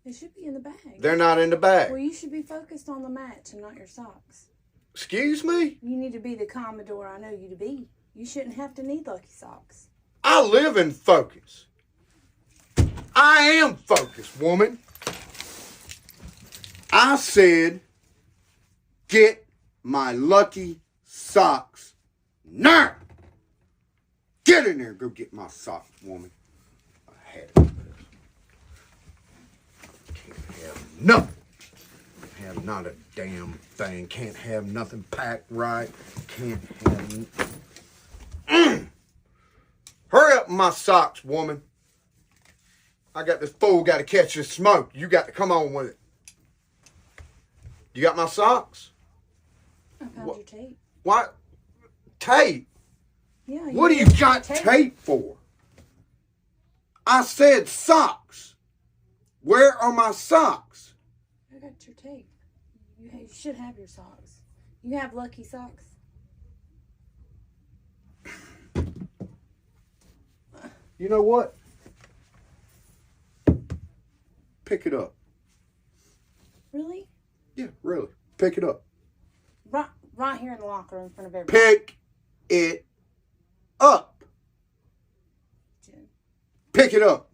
Speaker 11: They should be in the bag.
Speaker 10: They're not in the bag.
Speaker 11: Well, you should be focused on the match and not your socks.
Speaker 10: Excuse me?
Speaker 11: You need to be the Commodore I know you to be. You shouldn't have to need lucky socks.
Speaker 10: I live in focus. I am focused, woman. I said, get my lucky socks now. Get in there. Go get my socks, woman. I had it. Can't have nothing. Not a damn thing. Can't have nothing packed right. Can't have... Hurry up with my socks, woman. I got this fool got to catch this smoke. You got to come on with it. You got my socks?
Speaker 11: I found your tape.
Speaker 10: What? Tape?
Speaker 11: Yeah.
Speaker 10: What do you got tape for? I said socks. Where are my socks?
Speaker 11: I got your tape. You should have your socks. You have lucky socks.
Speaker 10: You know what? Pick it up.
Speaker 11: Really?
Speaker 10: Yeah, really. Pick it up.
Speaker 11: Right here in the locker room in front of everybody.
Speaker 10: Pick it up.
Speaker 11: Jim.
Speaker 10: Pick it up.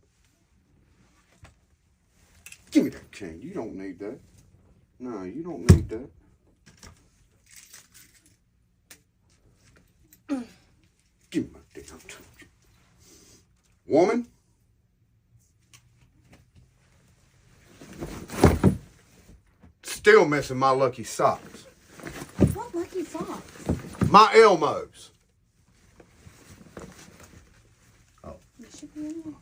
Speaker 10: Give me that chain. You don't need that. No, you don't need that. Give me my damn chain. Woman. Still missing my lucky socks.
Speaker 11: What lucky socks?
Speaker 10: My Elmos. Oh.
Speaker 11: You should be in there.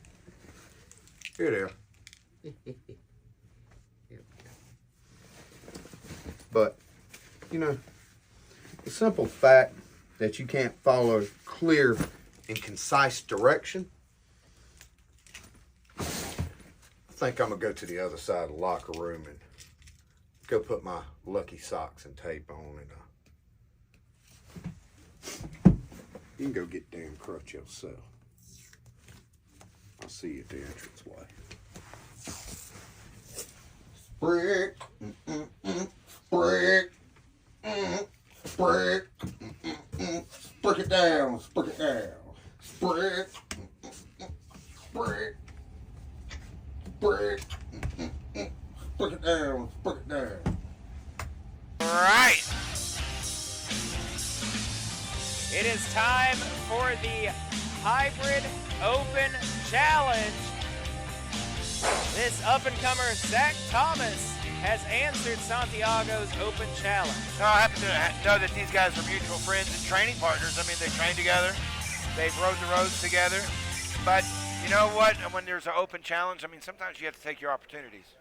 Speaker 10: Here they are. But, you know, the simple fact that you can't follow clear and concise direction, I think I'm going to go to the other side of the locker room and go put my lucky socks and tape on. And you can go get damn crutch yourself. I'll see you at the entranceway. Brick, brick, brick, break it down, break it down, brick, brick, brick, break it down, break it down.
Speaker 1: Right. It is time for the Hybrid Open Challenge. This up-and-comer, Zach Thomas, has answered Santiago's Open Challenge.
Speaker 3: No, I happen to know that these guys are mutual friends and training partners. I mean, they train together. They've rode the roads together. But you know what? When there's an open challenge, I mean, sometimes you have to take your opportunities.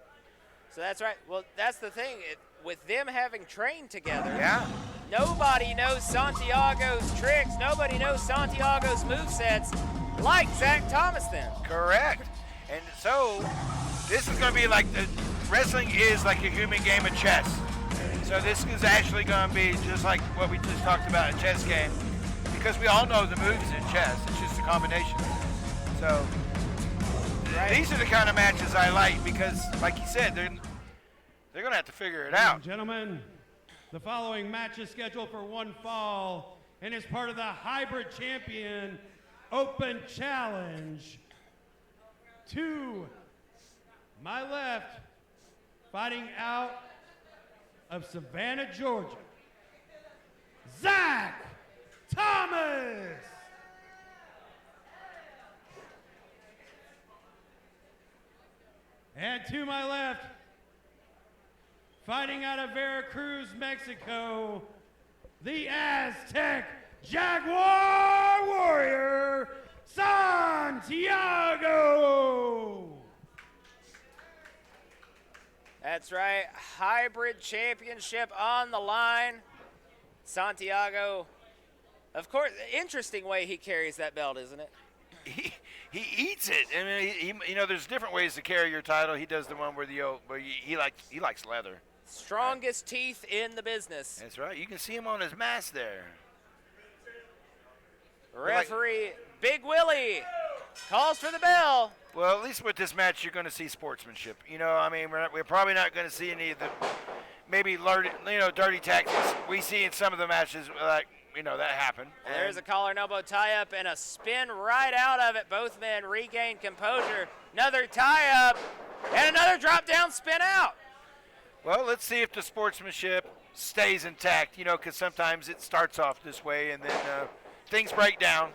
Speaker 1: So that's right. Well, that's the thing. With them having trained together,
Speaker 3: yeah,
Speaker 1: nobody knows Santiago's tricks. Nobody knows Santiago's movesets like Zach Thomas then.
Speaker 3: Correct. And so this is going to be like wrestling is like a human game of chess. So this is actually going to be just like what we just talked about in chess game, because we all know the moves in chess. It's just a combination. So these are the kind of matches I like because, like you said, they're going to have to figure it out.
Speaker 12: Gentlemen, the following match is scheduled for one fall and is part of the Hybrid Champion Open Challenge. To my left, fighting out of Savannah, Georgia, Zach Thomas. And to my left, fighting out of Veracruz, Mexico, the Aztec Jaguar Warrior, Santiago.
Speaker 1: That's right. Hybrid championship on the line. Santiago, of course, interesting way he carries that belt, isn't it?
Speaker 3: He eats it. I mean, you know, there's different ways to carry your title. He does the one where he likes leather.
Speaker 1: Strongest teeth in the business.
Speaker 3: That's right. You can see him on his mask there.
Speaker 1: Referee Big Willie calls for the bell.
Speaker 3: Well, at least with this match, you're going to see sportsmanship. You know, I mean, we're probably not going to see any of the maybe dirty tactics we see in some of the matches. Like, you know, that happened.
Speaker 1: And there's a collar and elbow tie-up and a spin right out of it. Both men regain composure. Another tie-up and another drop-down spin out.
Speaker 3: Well, let's see if the sportsmanship stays intact, you know, because sometimes it starts off this way and then things break down.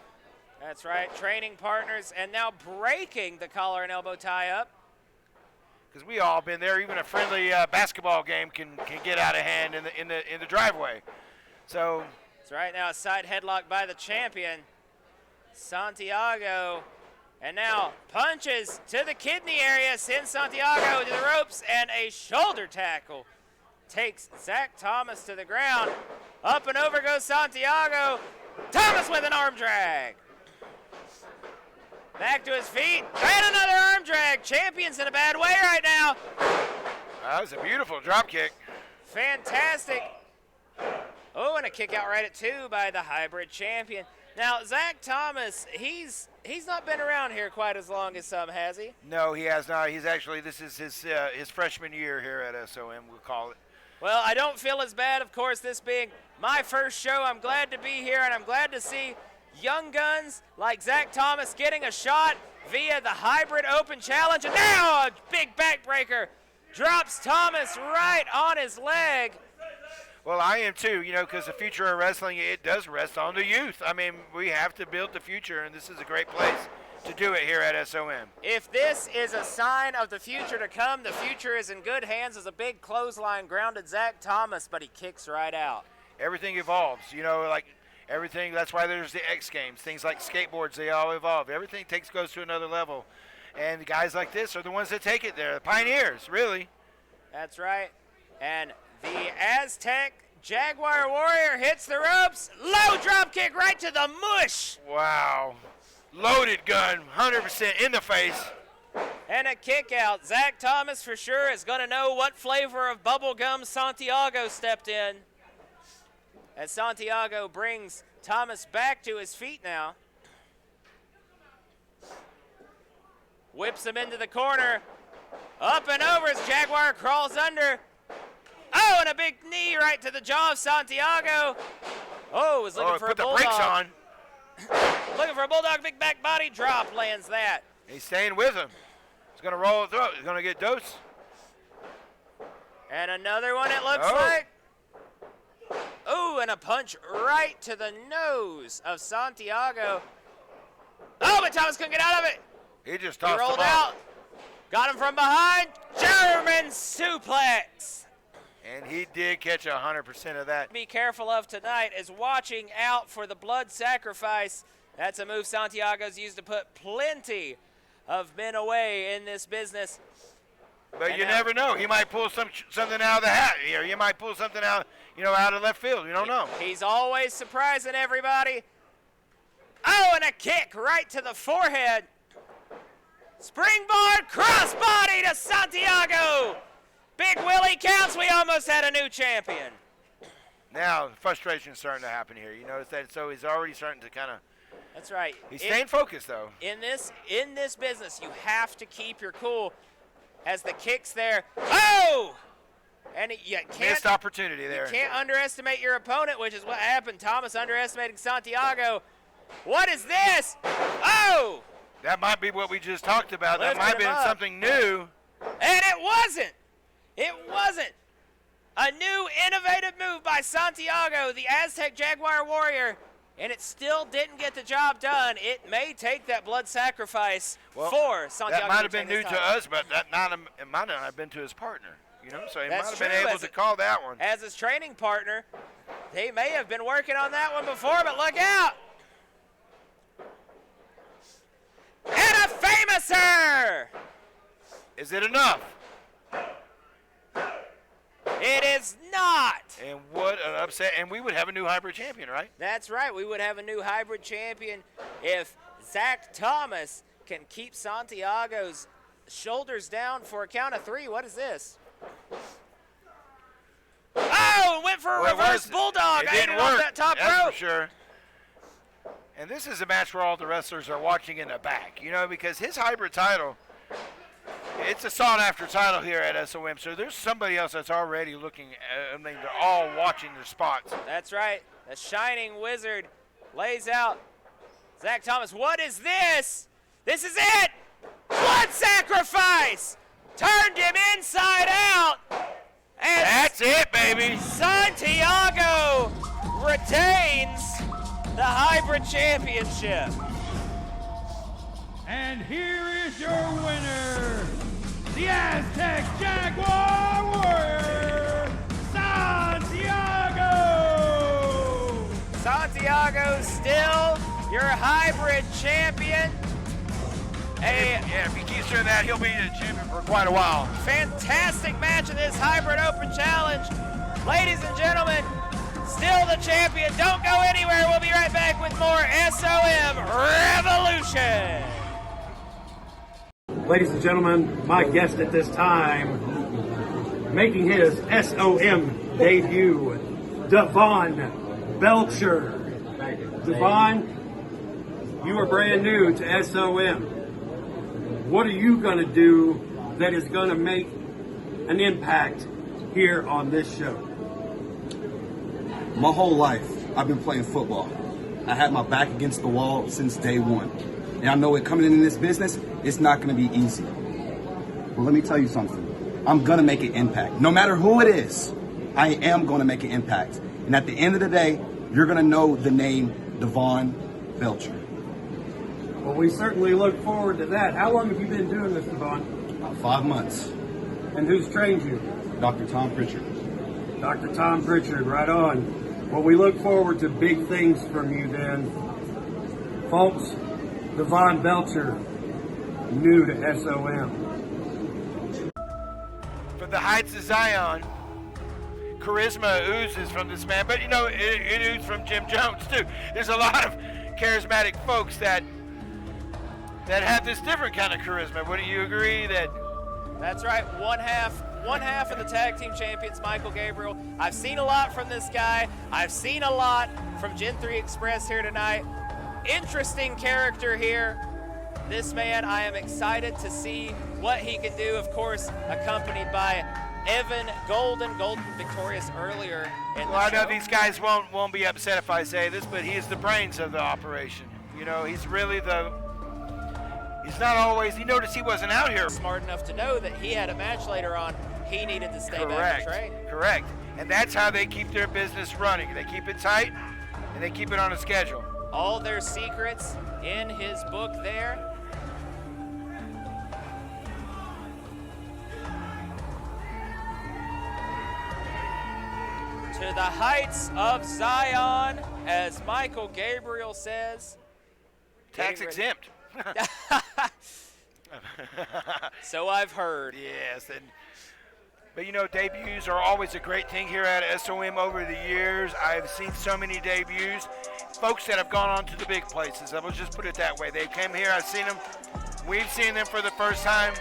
Speaker 1: That's right, training partners, and now breaking the collar and elbow tie-up.
Speaker 3: because we all been there. Even a friendly basketball game can get out of hand in the driveway. So
Speaker 1: it's right now a side headlock by the champion, Santiago. And now punches to the kidney area, sends Santiago to the ropes, and a shoulder tackle takes Zach Thomas to the ground. Up and over goes Santiago. Thomas with an arm drag. Back to his feet, and another arm drag. Champion's in a bad way right now.
Speaker 3: That was a beautiful drop kick.
Speaker 1: Fantastic. Oh, and a kick out right at 2 by the hybrid champion. Now, Zach Thomas, he's not been around here quite as long as some, has he?
Speaker 3: No, he has not. He's actually, this is his freshman year here at SOM, we'll call it.
Speaker 1: Well, I don't feel as bad, of course, this being my first show. I'm glad to be here, and I'm glad to see young guns like Zach Thomas getting a shot via the hybrid open challenge. And now a big backbreaker drops Thomas right on his leg.
Speaker 3: Well, I am too, because the future of wrestling, it does rest on the youth. I mean, we have to build the future, and this is a great place to do it here at SOM.
Speaker 1: If this is a sign of the future to come, the future is in good hands as a big clothesline grounded Zach Thomas, but he kicks right out.
Speaker 3: Everything evolves, like everything. That's why there's the X Games. Things like skateboards, they all evolve. Everything goes to another level. And guys like this are the ones that take it there, the pioneers, really.
Speaker 1: That's right. And the Aztec Jaguar Warrior hits the ropes. Low drop kick right to the mush.
Speaker 3: Wow. Loaded gun, 100% in the face.
Speaker 1: And a kick out. Zach Thomas for sure is going to know what flavor of bubblegum Santiago stepped in. As Santiago brings Thomas back to his feet now. Whips him into the corner. Up and over as Jaguar crawls under. Oh, and a big knee right to the jaw of Santiago. Oh, was looking for a bulldog.
Speaker 3: Put the brakes on.
Speaker 1: Looking for a bulldog, big back body drop, lands that.
Speaker 3: He's staying with him. He's going to roll it through. He's going to get dose.
Speaker 1: And another one, it looks like. Oh, and a punch right to the nose of Santiago. Oh, but Thomas couldn't get out of it.
Speaker 3: He just tossed him
Speaker 1: rolled out. Got him from behind. German suplex.
Speaker 3: And he did catch 100% of that.
Speaker 1: Be careful of tonight is watching out for the blood sacrifice. That's a move Santiago's used to put plenty of men away in this business.
Speaker 3: But you never know. He might pull something out of the hat. Or you might pull something out, out of left field. You don't know.
Speaker 1: He's always surprising everybody. Oh, and a kick right to the forehead. Springboard crossbody to Santiago. Big Willie counts. We almost had a new champion.
Speaker 3: Now, frustration's starting to happen here. You notice that? So he's already starting to kind of.
Speaker 1: That's right.
Speaker 3: He's staying focused, though.
Speaker 1: In this business, you have to keep your cool. As the kick's there. Oh! And you can't.
Speaker 3: Missed opportunity there.
Speaker 1: You can't underestimate your opponent, which is what happened. Thomas underestimating Santiago. What is this? Oh!
Speaker 3: That might be what we just talked about. That might have been something new.
Speaker 1: And it wasn't. It wasn't. A new innovative move by Santiago, the Aztec Jaguar Warrior, and it still didn't get the job done. It may take that blood sacrifice for Santiago.
Speaker 3: That might have been new to us, but it might not have been to his partner. So he might have been able to call that one.
Speaker 1: As his training partner, they may have been working on that one before, but look out. And a famouser!
Speaker 3: Is it enough?
Speaker 1: It is not.
Speaker 3: And what an upset. And we would have a new hybrid champion, right?
Speaker 1: That's right. We would have a new hybrid champion if Zach Thomas can keep Santiago's shoulders down for a count of 3. What is this? Oh, went for a reverse bulldog.
Speaker 3: It didn't work.
Speaker 1: Off that top
Speaker 3: That's
Speaker 1: rope.
Speaker 3: for sure. And this is a match where all the wrestlers are watching in the back, because his hybrid title, it's a sought-after title here at SOM. So there's somebody else that's already looking. They're all watching their spots.
Speaker 1: That's right. The Shining Wizard lays out Zach Thomas. What is this? This is it. Blood sacrifice. Turned him inside out. And
Speaker 3: that's it, baby.
Speaker 1: Santiago retains the hybrid championship.
Speaker 12: And here is your winner, the Aztec Jaguar warrior, Santiago.
Speaker 1: Santiago still your hybrid champion.
Speaker 3: Yeah, if he keeps doing that, he'll be the champion for quite a while.
Speaker 1: Fantastic match in this hybrid open challenge. Ladies and gentlemen, still the champion. Don't go anywhere. We'll be right back with more SOM Revolution.
Speaker 13: Ladies and gentlemen, my guest at this time, making his SOM debut, Devon Belcher. Devon, you are brand new to SOM. What are you going to do that is going to make an impact here on this show?
Speaker 14: My whole life, I've been playing football. I had my back against the wall since day one. And I know it coming in this business, it's not going to be easy. But let me tell you something. I'm going to make an impact. No matter who it is, I am going to make an impact. And at the end of the day, you're going to know the name Devon Belcher.
Speaker 13: Well, we certainly look forward to that. How long have you been doing this, Devon?
Speaker 14: About 5 months.
Speaker 13: And who's trained you?
Speaker 14: Dr. Tom Pritchard.
Speaker 13: Dr. Tom Pritchard, right on. Well, we look forward to big things from you then. Folks, Devon Belcher, new to SOM.
Speaker 3: From the heights of Zion, charisma oozes from this man, but you know, it oozes from Jim Jones too. There's a lot of charismatic folks that have this different kind of charisma. Wouldn't you agree that?
Speaker 1: That's right, one half of the tag team champions, Michael Gabriel. I've seen a lot from this guy. I've seen a lot from Gen 3 Express here tonight. Interesting character here. This man, I am excited to see what he can do, of course, accompanied by Evan Golden victorious earlier in the show.
Speaker 3: I know these guys won't be upset if I say this, but he is the brains of the operation. You know, he's really he's not always, you notice he wasn't out here.
Speaker 1: Smart enough to know that he had a match later on. He needed to stay back and train.
Speaker 3: Correct. And that's how they keep their business running. They keep it tight, and they keep it on a schedule.
Speaker 1: All their secrets in his book there. To the heights of Zion, as Michael Gabriel says.
Speaker 3: Tax exempt.
Speaker 1: So I've heard.
Speaker 3: Yes, but you know, debuts are always a great thing here at SOM over the years. I've seen so many debuts. Folks that have gone on to the big places. I will just put it that way. They came here, I've seen them. We've seen them for the first time,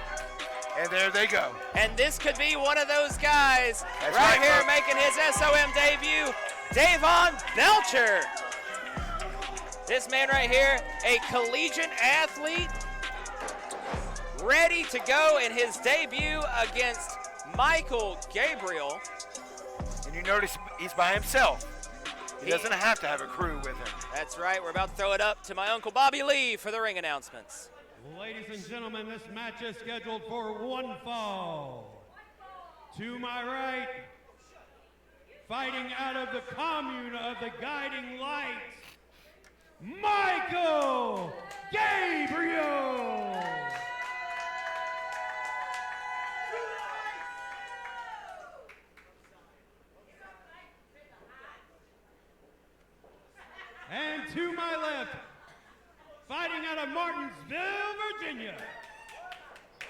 Speaker 3: and there they go.
Speaker 1: And this could be one of those guys
Speaker 3: That's
Speaker 1: right here
Speaker 3: folks.
Speaker 1: making his SOM debut, Devon Belcher. This man right here, a collegiate athlete, ready to go in his debut against Michael Gabriel.
Speaker 3: And you notice he's by himself. He doesn't have to have a crew with him.
Speaker 1: That's right. We're about to throw it up to my Uncle Bobby Lee for the ring announcements.
Speaker 12: Ladies and gentlemen, this match is scheduled for one fall. To my right, fighting out of the commune of the Guiding Light, Michael Gabriel. And to my left, fighting out of Martinsville, Virginia,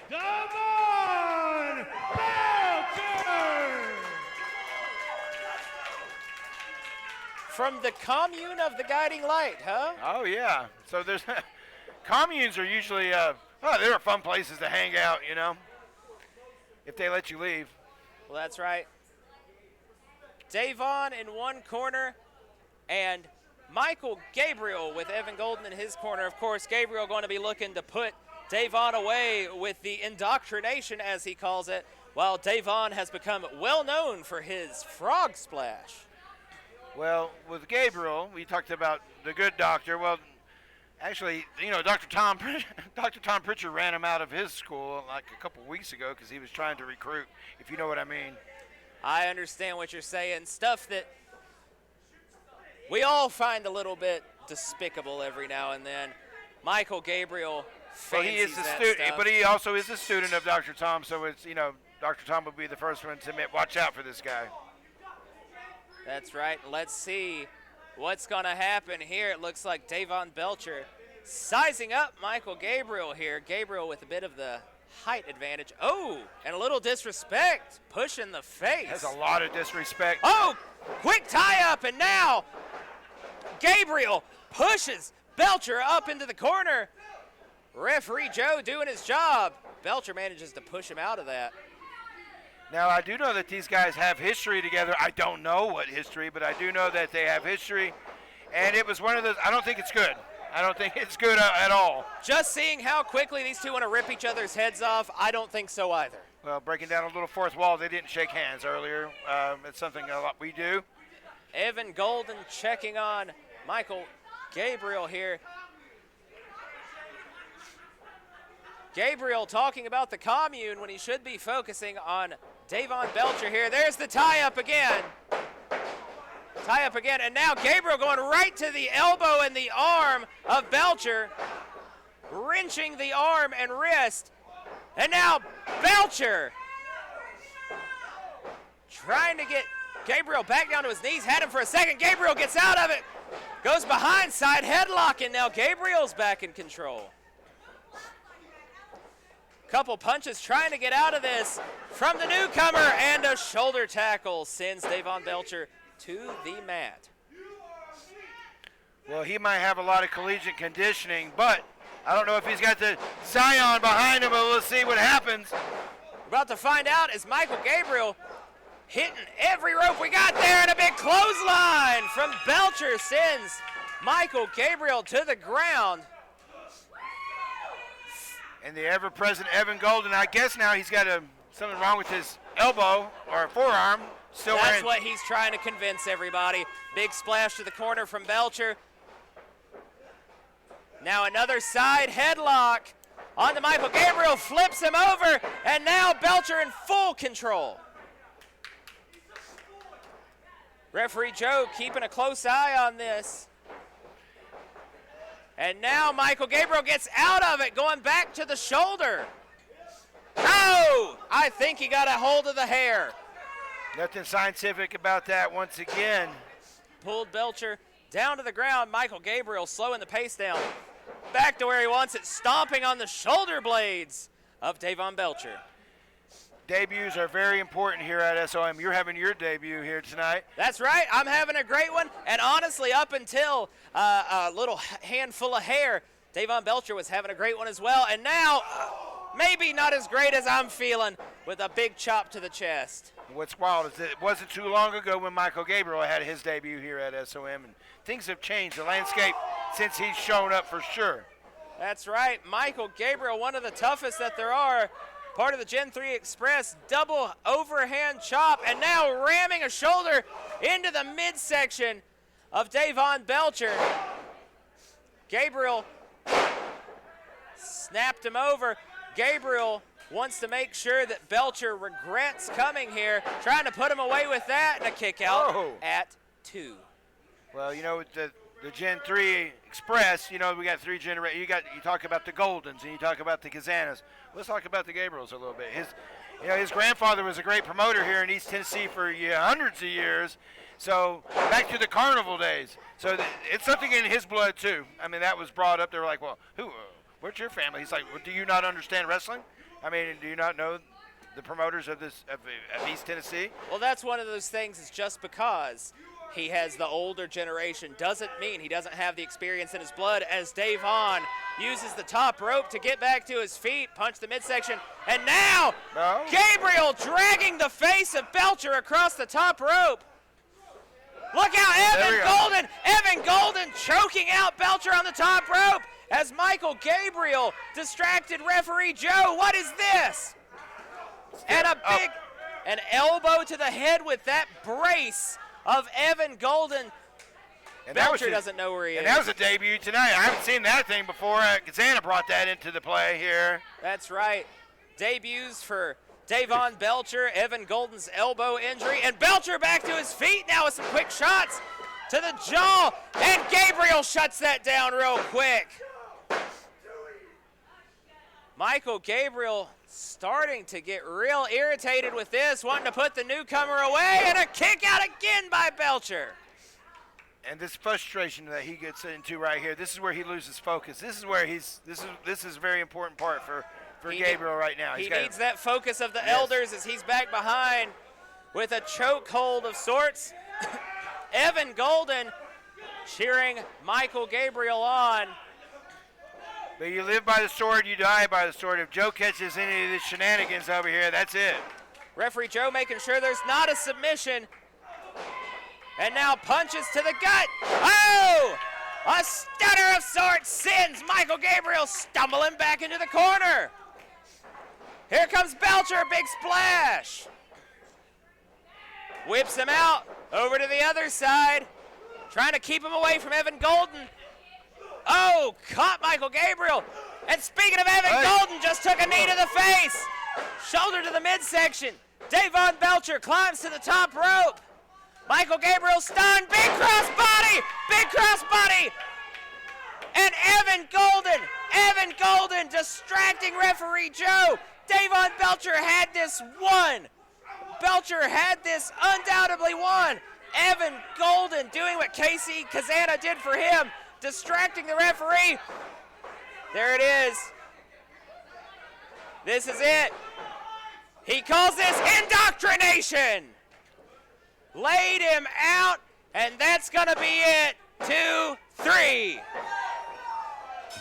Speaker 12: Devon Belcher.
Speaker 1: From the commune of the Guiding Light, huh?
Speaker 3: Oh, yeah. So there's communes are usually, they're fun places to hang out, you know, if they let you leave.
Speaker 1: Well, that's right. Devon in one corner and Michael Gabriel with Evan Golden in his corner. Of course, Gabriel going to be looking to put Devon away with the indoctrination, as he calls it, while Devon has become well known for his frog splash.
Speaker 3: Well, with Gabriel, we talked about the good doctor. Well, actually, you know, Dr. Tom Pritchard ran him out of his school like a couple weeks ago because he was trying to recruit, if you know what I mean.
Speaker 1: I understand what you're saying. Stuff that we all find a little bit despicable every now and then. Michael Gabriel
Speaker 3: Well, he is a student, but he also is a student of Dr. Tom, so it's, you know, Dr. Tom will be the first one to admit, watch out for this guy.
Speaker 1: That's right. Let's see what's going to happen here. It looks like Davon Belcher sizing up Michael Gabriel here. Gabriel with a bit of the height advantage. Oh, and a little disrespect, pushing the face.
Speaker 3: That's a lot of disrespect.
Speaker 1: Oh, quick tie-up, and now Gabriel pushes Belcher up into the corner. Referee Joe doing his job. Belcher manages to push him out of that.
Speaker 3: Now, I do know that these guys have history together. I don't know what history, but I do know that they have history. And it was one of those, I don't think it's good. I don't think it's good at all.
Speaker 1: Just seeing how quickly these two want to rip each other's heads off, I don't think so either.
Speaker 3: Well, breaking down a little fourth wall, they didn't shake hands earlier. It's something a lot we do.
Speaker 1: Evan Golden checking on Michael Gabriel here. Gabriel talking about the commune when he should be focusing on Davon Belcher here. There's the tie-up again. Tie-up again, and now Gabriel going right to the elbow and the arm of Belcher, wrenching the arm and wrist. And now Belcher trying to get Gabriel back down to his knees, had him for a second. Gabriel gets out of it, goes behind side headlock, and now Gabriel's back in control. Couple punches trying to get out of this from the newcomer, and a shoulder tackle sends Davon Belcher to the mat.
Speaker 3: Well, he might have a lot of collegiate conditioning, but I don't know if he's got the Zion behind him, but we'll see what happens.
Speaker 1: About to find out as Michael Gabriel hitting every rope we got there, and a big clothesline from Belcher sends Michael Gabriel to the ground.
Speaker 3: And the ever-present Evan Golden, I guess now he's got something wrong with his elbow or forearm.
Speaker 1: That's what he's trying to convince everybody. Big splash to the corner from Belcher. Now another side headlock onto Michael Gabriel, flips him over, and now Belcher in full control. Referee Joe keeping a close eye on this. And now Michael Gabriel gets out of it, going back to the shoulder. Oh, I think he got a hold of the hair.
Speaker 3: Nothing scientific about that once again.
Speaker 1: Pulled Belcher down to the ground. Michael Gabriel slowing the pace down. Back to where he wants it, stomping on the shoulder blades of Davon Belcher.
Speaker 3: Debuts are very important here at SOM. You're having your debut here tonight.
Speaker 1: That's right. I'm having a great one. And honestly, up until a little handful of hair, Davon Belcher was having a great one as well. And now, maybe not as great as I'm feeling, with a big chop to the chest.
Speaker 3: What's wild is that it wasn't too long ago when Michael Gabriel had his debut here at SOM, and things have changed, the landscape, since he's shown up for sure.
Speaker 1: That's right. Michael Gabriel, one of the toughest that there are. Part of the Gen 3 Express, double overhand chop, and now ramming a shoulder into the midsection of Davon Belcher. Gabriel snapped him over. Gabriel wants to make sure that Belcher regrets coming here, trying to put him away with that, and a kick out at 2.
Speaker 3: Well, you know, the Gen 3 Express, you know, we got 3 generations. You talk about the Goldens and you talk about the Kazanas. Let's talk about the Gabriels a little bit. His grandfather was a great promoter here in East Tennessee for hundreds of years. So back to the carnival days. So it's something in his blood too. I mean, that was brought up. They were like, well, where's your family? He's like, well, do you not understand wrestling? I mean, do you not know the promoters of East Tennessee?
Speaker 1: Well, that's one of those things. Is just because he has the older generation doesn't mean he doesn't have the experience in his blood, as Davon uses the top rope to get back to his feet, punch the midsection, and now Gabriel dragging the face of Belcher across the top rope. Look out, Evan Golden choking out Belcher on the top rope as Michael Gabriel distracted referee Joe. What is this? And an elbow to the head with that brace of Evan Golden.
Speaker 3: And
Speaker 1: Belcher doesn't know where he is.
Speaker 3: And that was a debut tonight. I haven't seen that thing before. Kazana brought that into the play here.
Speaker 1: That's right. Debuts for Davon Belcher, Evan Golden's elbow injury, and Belcher back to his feet now with some quick shots to the jaw, and Gabriel shuts that down real quick. Michael Gabriel starting to get real irritated with this, wanting to put the newcomer away, and a kick out again by Belcher.
Speaker 3: And this frustration that he gets into right here, this is where he loses focus. This is where this is a very important part for Gabriel right now.
Speaker 1: He needs that focus of the elders as he's back behind with a chokehold of sorts. Evan Golden cheering Michael Gabriel on.
Speaker 3: But you live by the sword, you die by the sword. If Joe catches any of these shenanigans over here, that's it.
Speaker 1: Referee Joe making sure there's not a submission. And now punches to the gut. Oh! A stunner of sorts sends Michael Gabriel stumbling back into the corner. Here comes Belcher, big splash. Whips him out over to the other side, trying to keep him away from Evan Golden. Oh, caught Michael Gabriel. And speaking of Evan Golden, just took a knee to the face. Shoulder to the midsection. Davon Belcher climbs to the top rope. Michael Gabriel stunned, big cross body. And Evan Golden distracting referee Joe. Davon Belcher had this won. Belcher had this undoubtedly won. Evan Golden doing what Casey Kazana did for him, distracting the referee. There it is. This is it. He calls this indoctrination. Laid him out, and that's going to be it. 2, 3.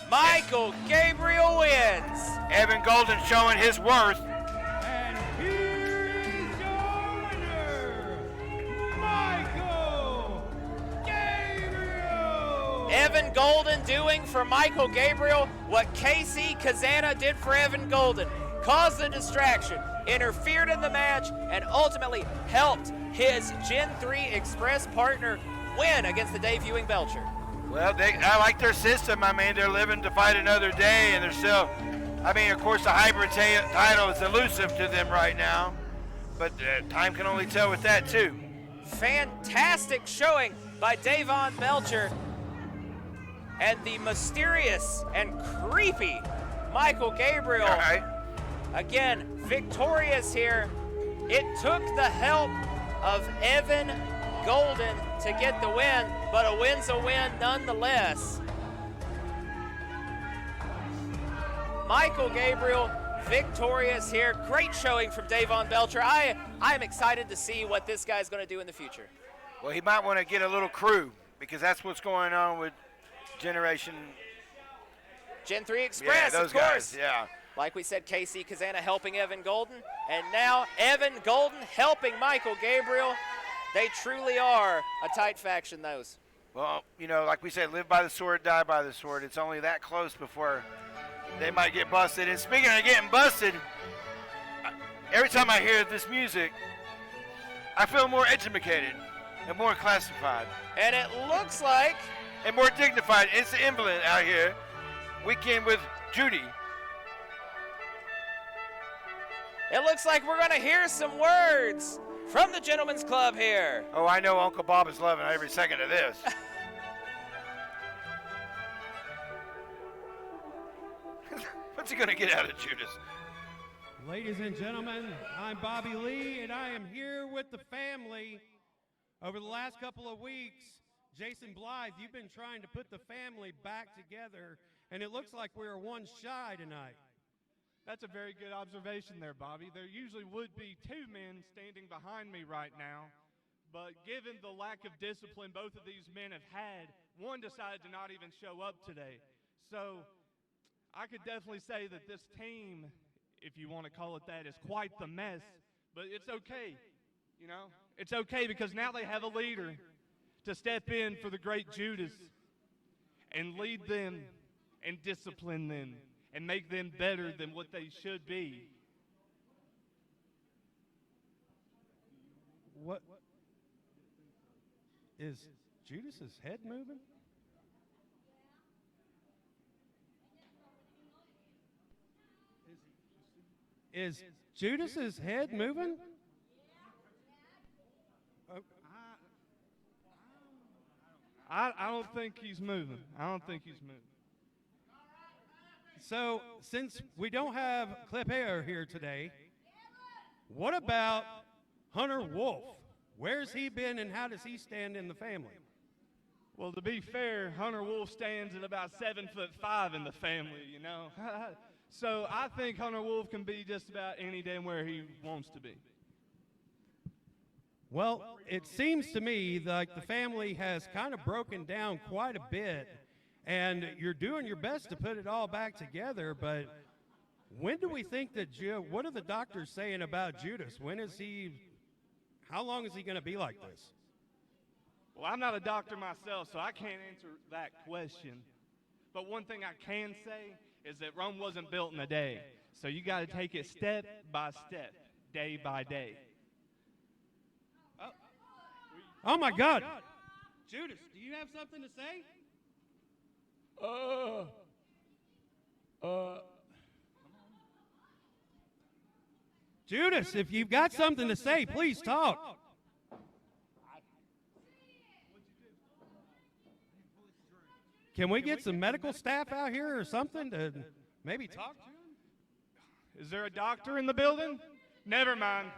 Speaker 1: Michael Gabriel wins.
Speaker 3: Evan Golden showing his worth.
Speaker 12: And here is your winner, Michael Gabriel.
Speaker 1: Evan Golden doing for Michael Gabriel what Casey Kazana did for Evan Golden. Caused the distraction, interfered in the match, and ultimately helped his Gen 3 Express partner win against the debuting Belcher.
Speaker 3: Well, I like their system. I mean, they're living to fight another day, and they're still, I mean, of course, the hybrid title is elusive to them right now, but time can only tell with that, too.
Speaker 1: Fantastic showing by Davon Belcher and the mysterious and creepy Michael Gabriel.
Speaker 3: All right.
Speaker 1: Again, victorious here. It took the help of Evan Golden to get the win, but a win's a win nonetheless. Michael Gabriel victorious here. Great showing from Davon Belcher. I am excited to see what this guy's going to do in the future.
Speaker 3: Well, he might want to get a little crew, because that's what's going on with Gen
Speaker 1: 3 Express,
Speaker 3: those
Speaker 1: of course.
Speaker 3: guys, yeah.
Speaker 1: Like we said, Casey Kazana helping Evan Golden, and now Evan Golden helping Michael Gabriel. They truly are a tight faction, those.
Speaker 3: Well, you know, like we said, live by the sword, die by the sword. It's only that close before they might get busted. And speaking of getting busted, every time I hear this music, I feel more educated and more classified.
Speaker 1: And it looks like...
Speaker 3: And more dignified. It's the emblem out here. We came with Judy.
Speaker 1: It looks like we're going to hear some words from the Gentlemen's Club here.
Speaker 3: Oh, I know Uncle Bob is loving every second of this. What's he going to get out of Judas?
Speaker 12: Ladies and gentlemen, I'm Bobby Lee, and I am here with the family. Over the last couple of weeks, Jason Blythe, you've been trying to put the family back together, and it looks like we're one shy tonight.
Speaker 2: That's a very good observation there, Bobby. There usually would be two men standing behind me right now, but given the lack of discipline both of these men have had, one decided to not even show up today. So I could definitely say that this team, if you want to call it that, is quite the mess, but it's okay. You know, it's okay because now they have a leader to step in for the great Judas and lead them and discipline them and make them better than what they should be.
Speaker 12: What? Is Judas's head moving? Is Judas's head moving?
Speaker 2: I don't think he's moving. I don't think he's moving.
Speaker 12: So, since we don't have Clip Air here today, what about Hunter Wolf? Where's he been and how does he stand in the family?
Speaker 15: Well, to be fair, Hunter Wolf stands at about 7'5" in the family, you know. So I think Hunter Wolf can be just about any damn where he wants to be.
Speaker 12: Well, it seems to me like the family has kind of broken down quite a bit, and you're doing your best to put it all back together, but when do we think that, what are the doctors saying about Judas? How long is he going to be like this?
Speaker 15: Well, I'm not a doctor myself, so I can't answer that question. But one thing I can say is that Rome wasn't built in a day. So you got to take it step by step, day by day.
Speaker 12: Oh my God. Judas, do you have something to say? Judas, if you've got something to say, please talk. Can we get some medical staff out here or something to maybe talk to him?
Speaker 15: Is there a doctor in the building? Never mind.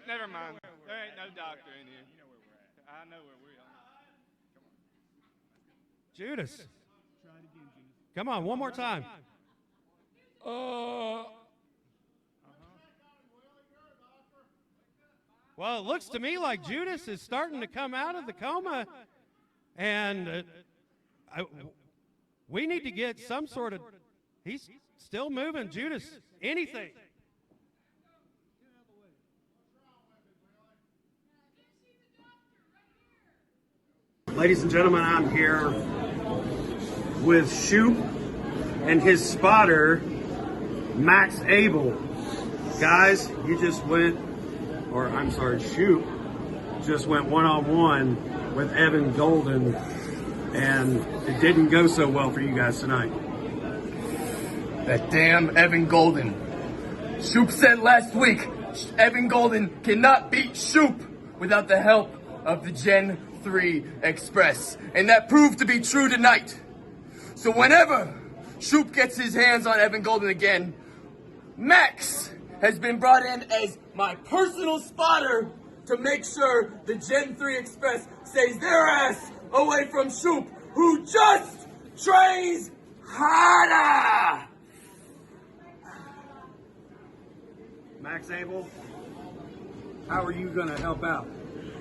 Speaker 15: Never mind. There ain't no doctor in here. You know where we're at. I know where we are.
Speaker 12: Judas. Come on, one more time. Well, it looks to me like Judas is starting to come out of the coma, and we need to get some sort of, he's still moving, Judas, anything.
Speaker 13: Ladies and gentlemen, I'm here with Shoop and his spotter, Max Abel. Guys, Shoop just went one-on-one with Evan Golden, and it didn't go so well for you guys tonight.
Speaker 16: That damn Evan Golden. Shoop said last week, Evan Golden cannot beat Shoop without the help of the Gen 3 Express. And that proved to be true tonight. So whenever Shoop gets his hands on Evan Golden again, Max has been brought in as my personal spotter to make sure the Gen 3 Express stays their ass away from Shoop, who just trains harder!
Speaker 13: Max Abel, how are you going to help out?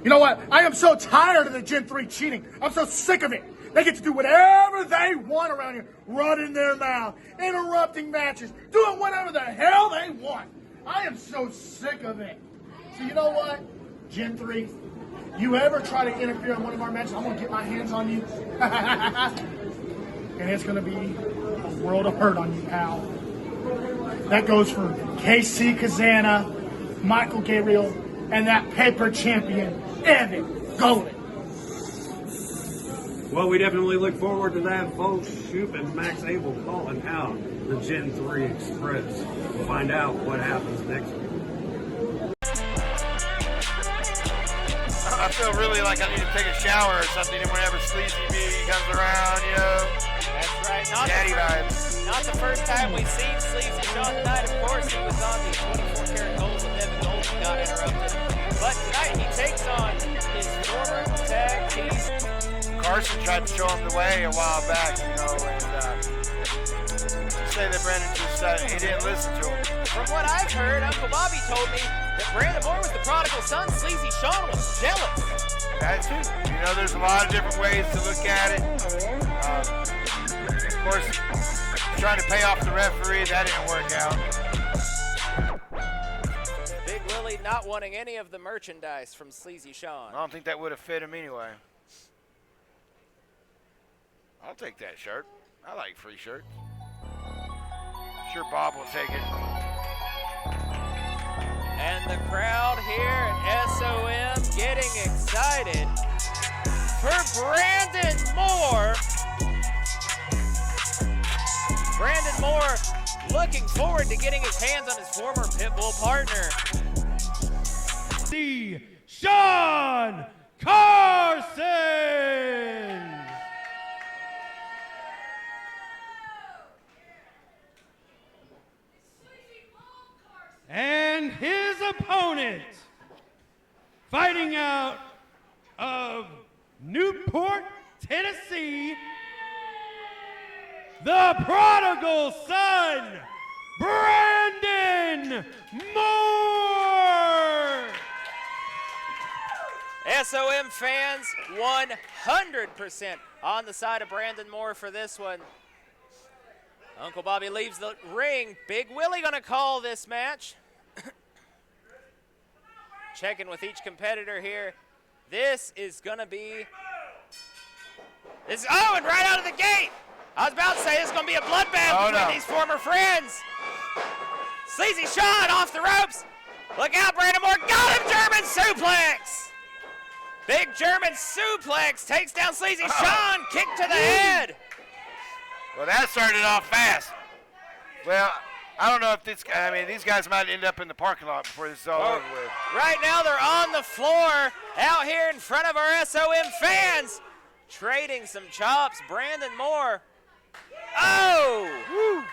Speaker 2: You know what? I am so tired of the Gen 3 cheating. I'm so sick of it. They get to do whatever they want around here. Running their mouth, interrupting matches, doing whatever the hell they want. I am so sick of it. So you know what? Gen 3, you ever try to interfere in one of our matches, I'm going to get my hands on you. And it's going to be a world of hurt on you, pal. That goes for KC Kazana, Michael Gabriel, and that paper champion, Evan Golden.
Speaker 13: Well, we definitely look forward to that, folks. Shoop and Max Abel calling out the Gen 3 Express. We'll find out what happens next week.
Speaker 3: I feel really like I need to take a shower or something whenever Sleazy B comes around, you know.
Speaker 1: That's right.
Speaker 3: Daddy vibes.
Speaker 1: Not the first time we've seen Sleazy Sean tonight. Of course, he was on the 24 karat gold with Evan Golden, got interrupted. But tonight he takes on his former tag team.
Speaker 3: Carson tried to show him the way a while back, you know, and say that Brandon just, he didn't listen to him.
Speaker 1: From what I've heard, Uncle Bobby told me that Brandon Moore was the prodigal son. Sleazy Sean was jealous.
Speaker 3: That too. You know, there's a lot of different ways to look at it. Of course, trying to pay off the referee, that didn't work out.
Speaker 1: Big Willie not wanting any of the merchandise from Sleazy Sean.
Speaker 3: I don't think that would have fit him anyway. I'll take that shirt. I like free shirts. Sure Bob will take it.
Speaker 1: And the crowd here at SOM getting excited for Brandon Moore. Brandon Moore looking forward to getting his hands on his former Pitbull partner.
Speaker 12: The Sean Carson! opponent, fighting out of Newport, Tennessee, the prodigal son, Brandon Moore.
Speaker 1: SOM fans 100% on the side of Brandon Moore for this one. Uncle Bobby leaves the ring. Big Willie gonna call this match. Checking with each competitor here. This is gonna be, oh, and right out of the gate. I was about to say this is gonna be a bloodbath between these former friends. Sleazy Sean off the ropes. Look out, Brandon Moore, got him, German suplex. Big German suplex takes down Sleazy Sean, kick to the head.
Speaker 3: Well, that started off fast. Well, I don't know if these guys might end up in the parking lot before this is all over with.
Speaker 1: Right now they're on the floor out here in front of our SOM fans, trading some chops. Brandon Moore. Oh! Woo.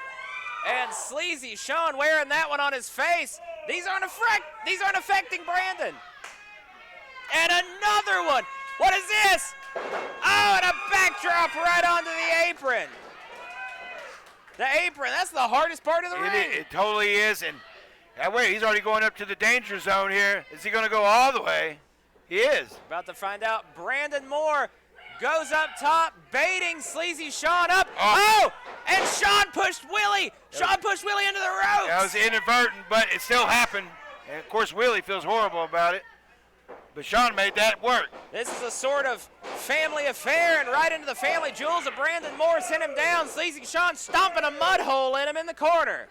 Speaker 1: And Sleazy Sean wearing that one on his face. These aren't affecting Brandon. And another one. What is this? Oh, and a backdrop right onto the apron. The apron, that's the hardest part of the ring.
Speaker 3: It totally is. And wait, he's already going up to the danger zone here. Is he going to go all the way? He is.
Speaker 1: About to find out. Brandon Moore goes up top, baiting Sleazy Sean up. Oh, and Sean pushed Willie. Sean pushed Willie into the ropes.
Speaker 3: That was inadvertent, but it still happened. And, of course, Willie feels horrible about it. But Sean made that work.
Speaker 1: This is a sort of family affair, and right into the family jewels of Brandon Moore sent him down. Sleazy Sean stomping a mud hole in him in the corner.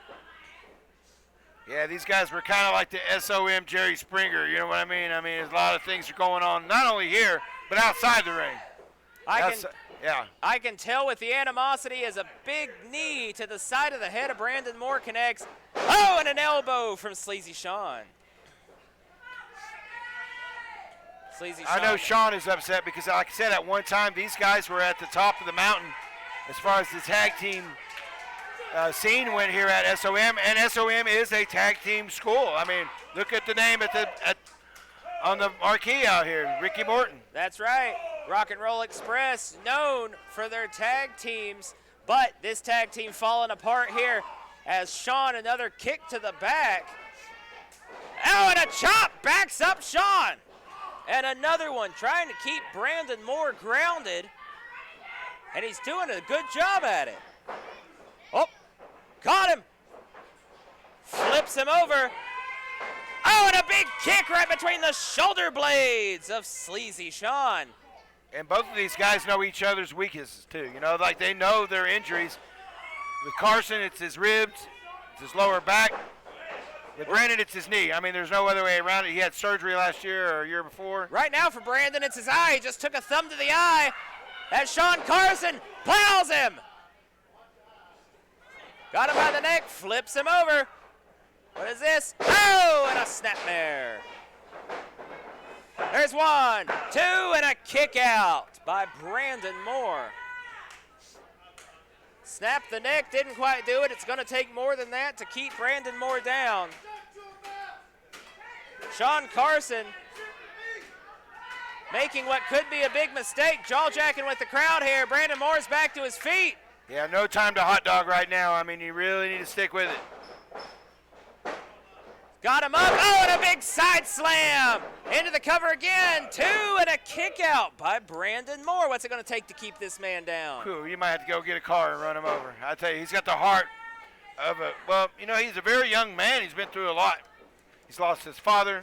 Speaker 3: Yeah, these guys were kind of like the SOM Jerry Springer, you know what I mean? I mean, there's a lot of things are going on, not only here, but outside the ring. I
Speaker 1: can tell with the animosity as a big knee to the side of the head of Brandon Moore connects. Oh, and an elbow from Sleazy Sean.
Speaker 3: I know Sean is upset because, like I said, at one time these guys were at the top of the mountain as far as the tag team scene went here at SOM, and SOM is a tag team school. I mean, look at the name on the marquee out here, Ricky Morton.
Speaker 1: That's right. Rock and Roll Express, known for their tag teams, but this tag team falling apart here as Sean, another kick to the back. Oh, and a chop backs up Sean. And another one trying to keep Brandon Moore grounded. And he's doing a good job at it. Oh, caught him. Flips him over. Oh, and a big kick right between the shoulder blades of Sleazy Sean.
Speaker 3: And both of these guys know each other's weaknesses too. You know, like they know their injuries. With Carson, it's his ribs, it's his lower back. With Brandon, it's his knee. I mean, there's no other way around it. He had surgery last year or a year before.
Speaker 1: Right now for Brandon, it's his eye. He just took a thumb to the eye as Sean Carson plows him. Got him by the neck, flips him over. What is this? Oh, and a snapmare. There's 1, 2, and a kick out by Brandon Moore. Snap the neck, didn't quite do it. It's going to take more than that to keep Brandon Moore down. Sean Carson making what could be a big mistake, jaw-jacking with the crowd here. Brandon Moore's back to his feet.
Speaker 3: Yeah, no time to hot dog right now. I mean, you really need to stick with it.
Speaker 1: Got him up. Oh, and a big side slam. Into the cover again. 2, and a kick out by Brandon Moore. What's it going to take to keep this man down?
Speaker 3: Whew, you might have to go get a car and run him over. I tell you, he's got the heart of a, well, you know, he's a very young man. He's been through a lot. He's lost his father.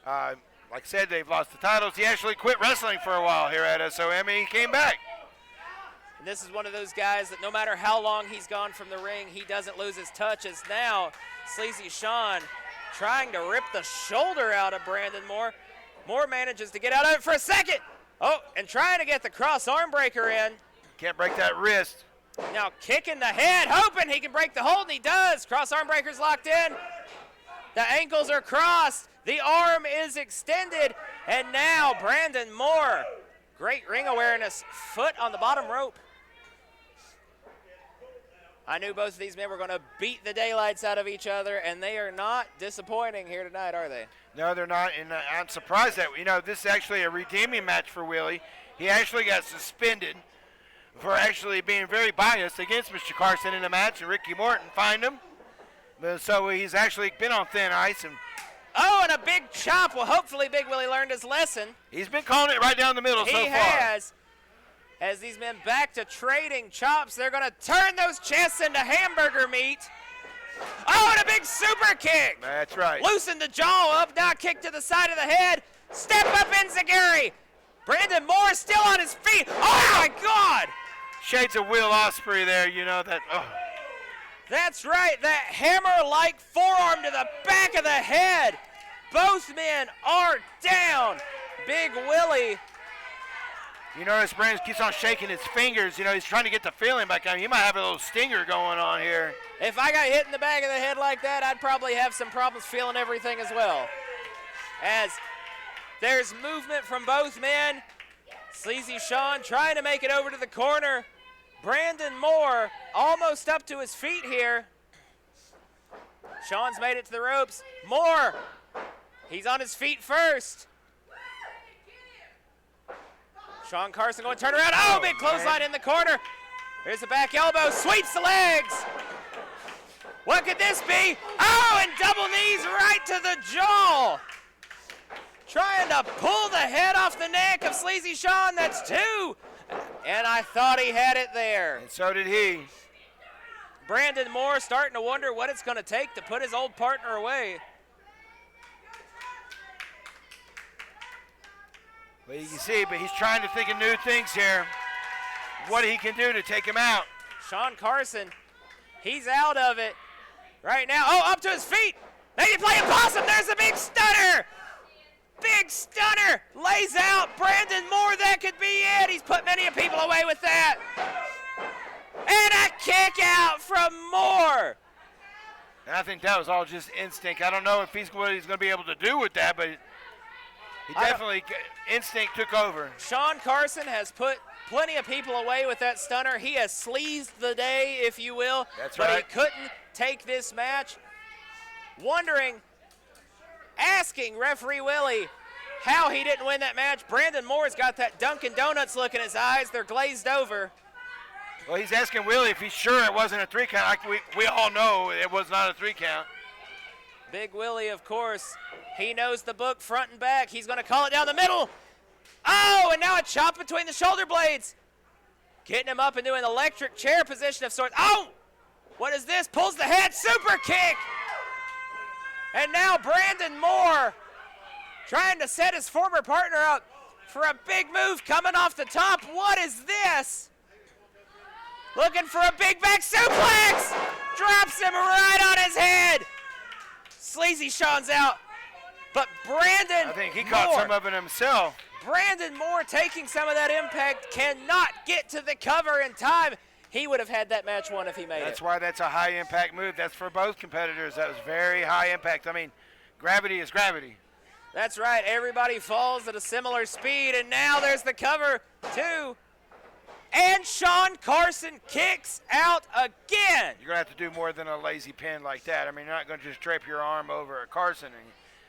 Speaker 3: Like I said, they've lost the titles. He actually quit wrestling for a while here at SOM, and he came back.
Speaker 1: And this is one of those guys that no matter how long he's gone from the ring, he doesn't lose his touch, as now Sleazy Sean trying to rip the shoulder out of Brandon Moore. Moore manages to get out of it for a second. Oh, and trying to get the cross arm breaker in.
Speaker 3: Can't break that wrist.
Speaker 1: Now kicking the head, hoping he can break the hold, and he does. Cross arm breaker's locked in. The ankles are crossed. The arm is extended. And now Brandon Moore, great ring awareness, foot on the bottom rope. I knew both of these men were going to beat the daylights out of each other, and they are not disappointing here tonight, are they?
Speaker 3: No, they're not, and I'm surprised that, this is actually a redeeming match for Willie. He actually got suspended for actually being very biased against Mr. Carson in the match, and Ricky Morton fined him. So he's actually been on thin ice.
Speaker 1: Oh, and a big chop. Well, hopefully Big Willie learned his lesson.
Speaker 3: He's been calling it right down the middle so far.
Speaker 1: He has. As these men back to trading chops, they're going to turn those chests into hamburger meat. Oh, and a big super kick.
Speaker 3: That's right.
Speaker 1: Loosen the jaw up, now kick to the side of the head. Step up Enziguri. Brandon Moore still on his feet. Oh, my God.
Speaker 3: Shades of Will Ospreay there, that. Oh.
Speaker 1: That's right, that hammer-like forearm to the back of the head. Both men are down. Big Willie.
Speaker 3: You notice Brandon keeps on shaking his fingers. He's trying to get the feeling back on. He might have a little stinger going on here.
Speaker 1: If I got hit in the back of the head like that, I'd probably have some problems feeling everything as well. As there's movement from both men. Sleazy Sean trying to make it over to the corner. Brandon Moore almost up to his feet here. Sean's made it to the ropes. Moore, he's on his feet first. Sean Carson going to turn around. Oh, big clothesline in the corner. Here's the back elbow, sweeps the legs. What could this be? Oh, and double knees right to the jaw. Trying to pull the head off the neck of Sleazy Sean. That's two. And I thought he had it there.
Speaker 3: And so did he.
Speaker 1: Brandon Moore starting to wonder what it's going to take to put his old partner away.
Speaker 3: Well, you can see, but he's trying to think of new things here. What he can do to take him out.
Speaker 1: Sean Carson, he's out of it right now. Oh, up to his feet. They can play possum. There's a big stunner. Big stunner. Lays out Brandon Moore. That could be it. He's put many people away with that. And a kick out from Moore.
Speaker 3: And I think that was all just instinct. I don't know if what he's going to be able to do with that, but he definitely, instinct took over.
Speaker 1: Sean Carson has put plenty of people away with that stunner. He has sleazed the day, if you will.
Speaker 3: That's
Speaker 1: right.
Speaker 3: But
Speaker 1: he couldn't take this match. Asking referee Willie how he didn't win that match. Brandon Moore's got that Dunkin' Donuts look in his eyes. They're glazed over.
Speaker 3: Well, he's asking Willie if he's sure it wasn't a 3 count. We all know it was not a 3 count.
Speaker 1: Big Willie, of course, he knows the book front and back. He's going to call it down the middle. Oh, and now a chop between the shoulder blades. Getting him up into an electric chair position of sorts. Oh, what is this? Pulls the head, super kick. And now Brandon Moore trying to set his former partner up for a big move coming off the top. What is this? Looking for a big back suplex. Drops him right on his head. Sleazy Sean's out. But Brandon
Speaker 3: I think he caught some of it himself.
Speaker 1: Brandon Moore taking some of that impact, cannot get to the cover in time. He would have had that match won if he made it.
Speaker 3: That's why that's a high impact move. That's for both competitors. That was very high impact. I mean, gravity is gravity.
Speaker 1: That's right. Everybody falls at a similar speed, and now there's the cover, too. And Sean Carson kicks out again.
Speaker 3: You're going to have to do more than a lazy pin like that. I mean, you're not going to just drape your arm over a Carson.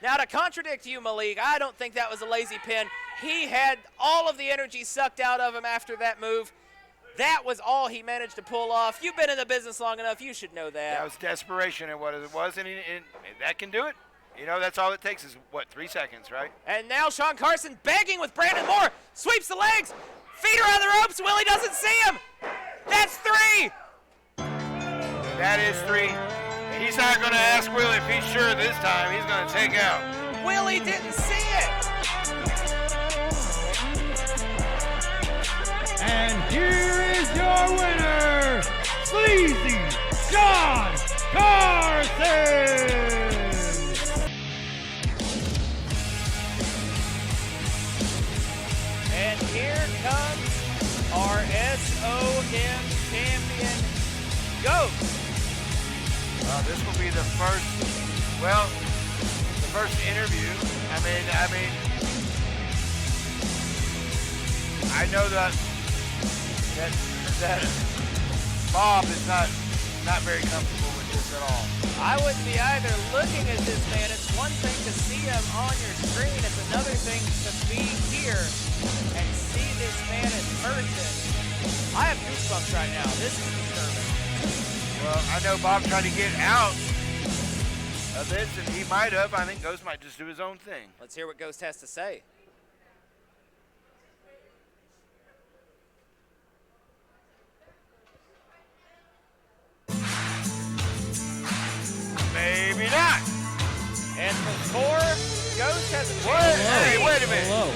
Speaker 1: Now, to contradict you, Malik, I don't think that was a lazy pin. He had all of the energy sucked out of him after that move. That was all he managed to pull off. You've been in the business long enough. You should know that.
Speaker 3: That was desperation at what it was, and that can do it. You know, that's all it takes is, 3 seconds, right?
Speaker 1: And now Sean Carson begging with Brandon Moore. Sweeps the legs. Feet are on the ropes. Willie doesn't see him. That's 3.
Speaker 3: That is 3. He's not going to ask Willie if he's sure this time. He's going to take out.
Speaker 1: Willie didn't see it.
Speaker 12: And here is your winner, Sleazy Sean Carson.
Speaker 1: And here comes our SOM champion, Ghost.
Speaker 3: This will be the first interview. I know that Bob is not not very comfortable with this at all.
Speaker 1: I wouldn't be either. Looking at this man, it's one thing to see him on your screen. It's another thing to be here and see this man in person. I have goosebumps right now. This is disturbing.
Speaker 3: Well, I know Bob tried to get out of this, and he might have. I think Ghost might just do his own thing.
Speaker 1: Let's hear what Ghost has to say.
Speaker 3: Maybe not.
Speaker 1: And before Ghost has a
Speaker 3: Hey, wait a minute.
Speaker 8: Hello.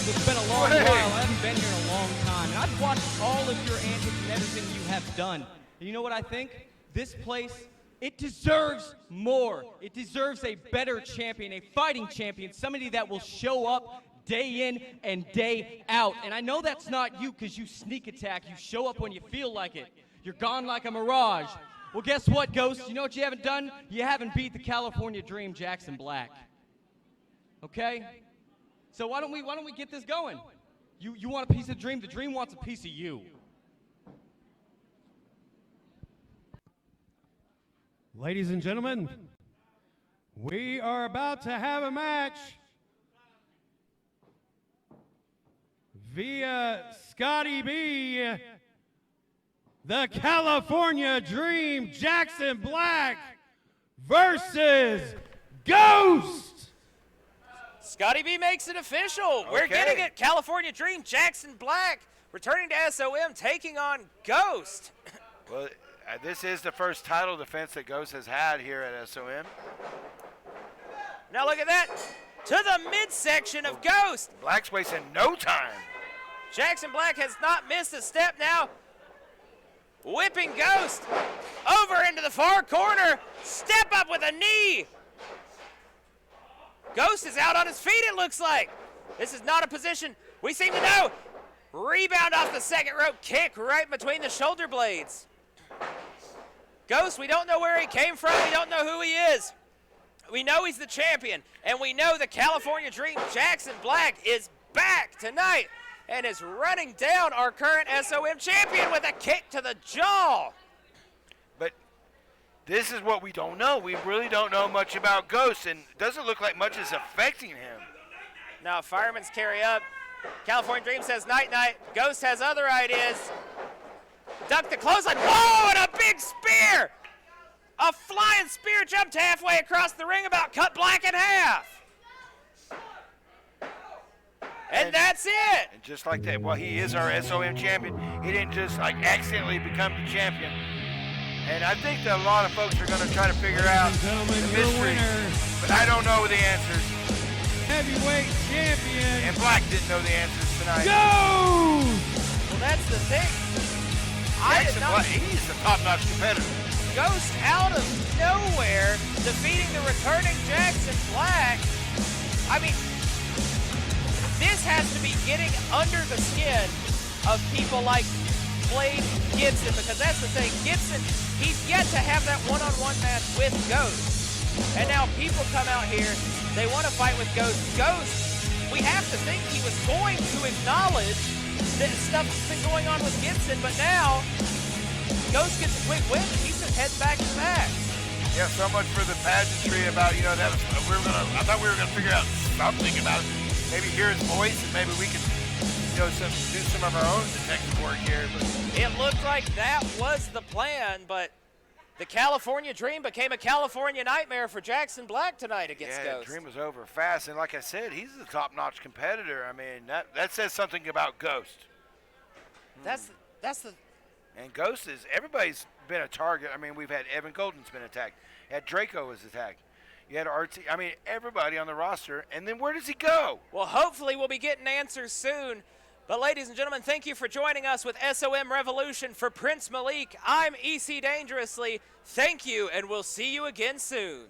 Speaker 8: It's been a long while. I haven't been here in a long time. And I've watched all of your antics and everything you have done. And you know what I think? This place, it deserves more. It deserves a better champion, a fighting champion, somebody that will show up day in and day out. And I know that's not you because you sneak attack. You show up when you feel like it. You're gone like a mirage. Well, guess what, Ghost? You know what you haven't done? You haven't beat the California Dream, Jackson Black. Okay? So why don't we get this going? You want a piece of the Dream wants a piece of you.
Speaker 12: Ladies and gentlemen, we are about to have a match via Scotty B, the California Dream, Jackson Black versus Ghost.
Speaker 1: Scotty B makes it official. We're getting it. California Dream, Jackson Black, returning to SOM, taking on Ghost.
Speaker 3: Well, this is the first title defense that Ghost has had here at SOM.
Speaker 1: Now look at that. To the midsection of Ghost.
Speaker 3: Black's wasting no time.
Speaker 1: Jackson Black has not missed a step now. Whipping Ghost over into the far corner. Step up with a knee. Ghost is out on his feet, it looks like. This is not a position we seem to know. Rebound off the second rope, kick right between the shoulder blades. Ghost, we don't know where he came from. We don't know who he is. We know he's the champion, and we know the California Dream, Jackson Black, is back tonight and is running down our current SOM champion with a kick to the jaw.
Speaker 3: But this is what we don't know. We really don't know much about Ghost, and it doesn't look like much is affecting him.
Speaker 1: Now fireman's carry up. California Dream says night-night. Ghost has other ideas. Duck the clothesline. Whoa, and a big spear! A flying spear jumped halfway across the ring, about cut Black in half. And that's it.
Speaker 3: And just like that, well, he is our SOM champion. He didn't just like accidentally become the champion. And I think that a lot of folks are going to try to figure out the mystery, but I don't know the answers.
Speaker 12: Heavyweight champion.
Speaker 3: And Black didn't know the answers tonight.
Speaker 12: Go!
Speaker 1: Well, that's the thing.
Speaker 3: He's a top-notch competitor.
Speaker 1: Ghost out of nowhere, defeating the returning Jackson Black. I mean, this has to be getting under the skin of people like Blade Gibson, because that's the thing. Gibson, he's yet to have that one-on-one match with Ghost. And now people come out here, they want to fight with Ghost. Ghost, we have to think he was going to acknowledge that stuff's been going on with Gibson, but now Ghost gets a quick win and he just heads back to the match.
Speaker 3: Yeah, so much for the pageantry about, that was, I thought we were gonna figure out something about it. Maybe hear his voice and maybe we can, do some of our own detective work here. But
Speaker 1: it looked like that was the plan, but the California Dream became a California nightmare for Jackson Black tonight against Ghost.
Speaker 3: Yeah, the Dream was over fast, and like I said, he's a top-notch competitor. I mean, that says something about Ghost.
Speaker 1: That's the.
Speaker 3: And Ghost is, everybody's been a target. I mean, we've had Evan Golden's been attacked. Draco was attacked. You had RT. I mean, everybody on the roster. And then where does he go?
Speaker 1: Well, hopefully we'll be getting answers soon. But ladies and gentlemen, thank you for joining us with SOM Revolution. For Prince Malik, I'm EC Dangerously. Thank you, and we'll see you again soon.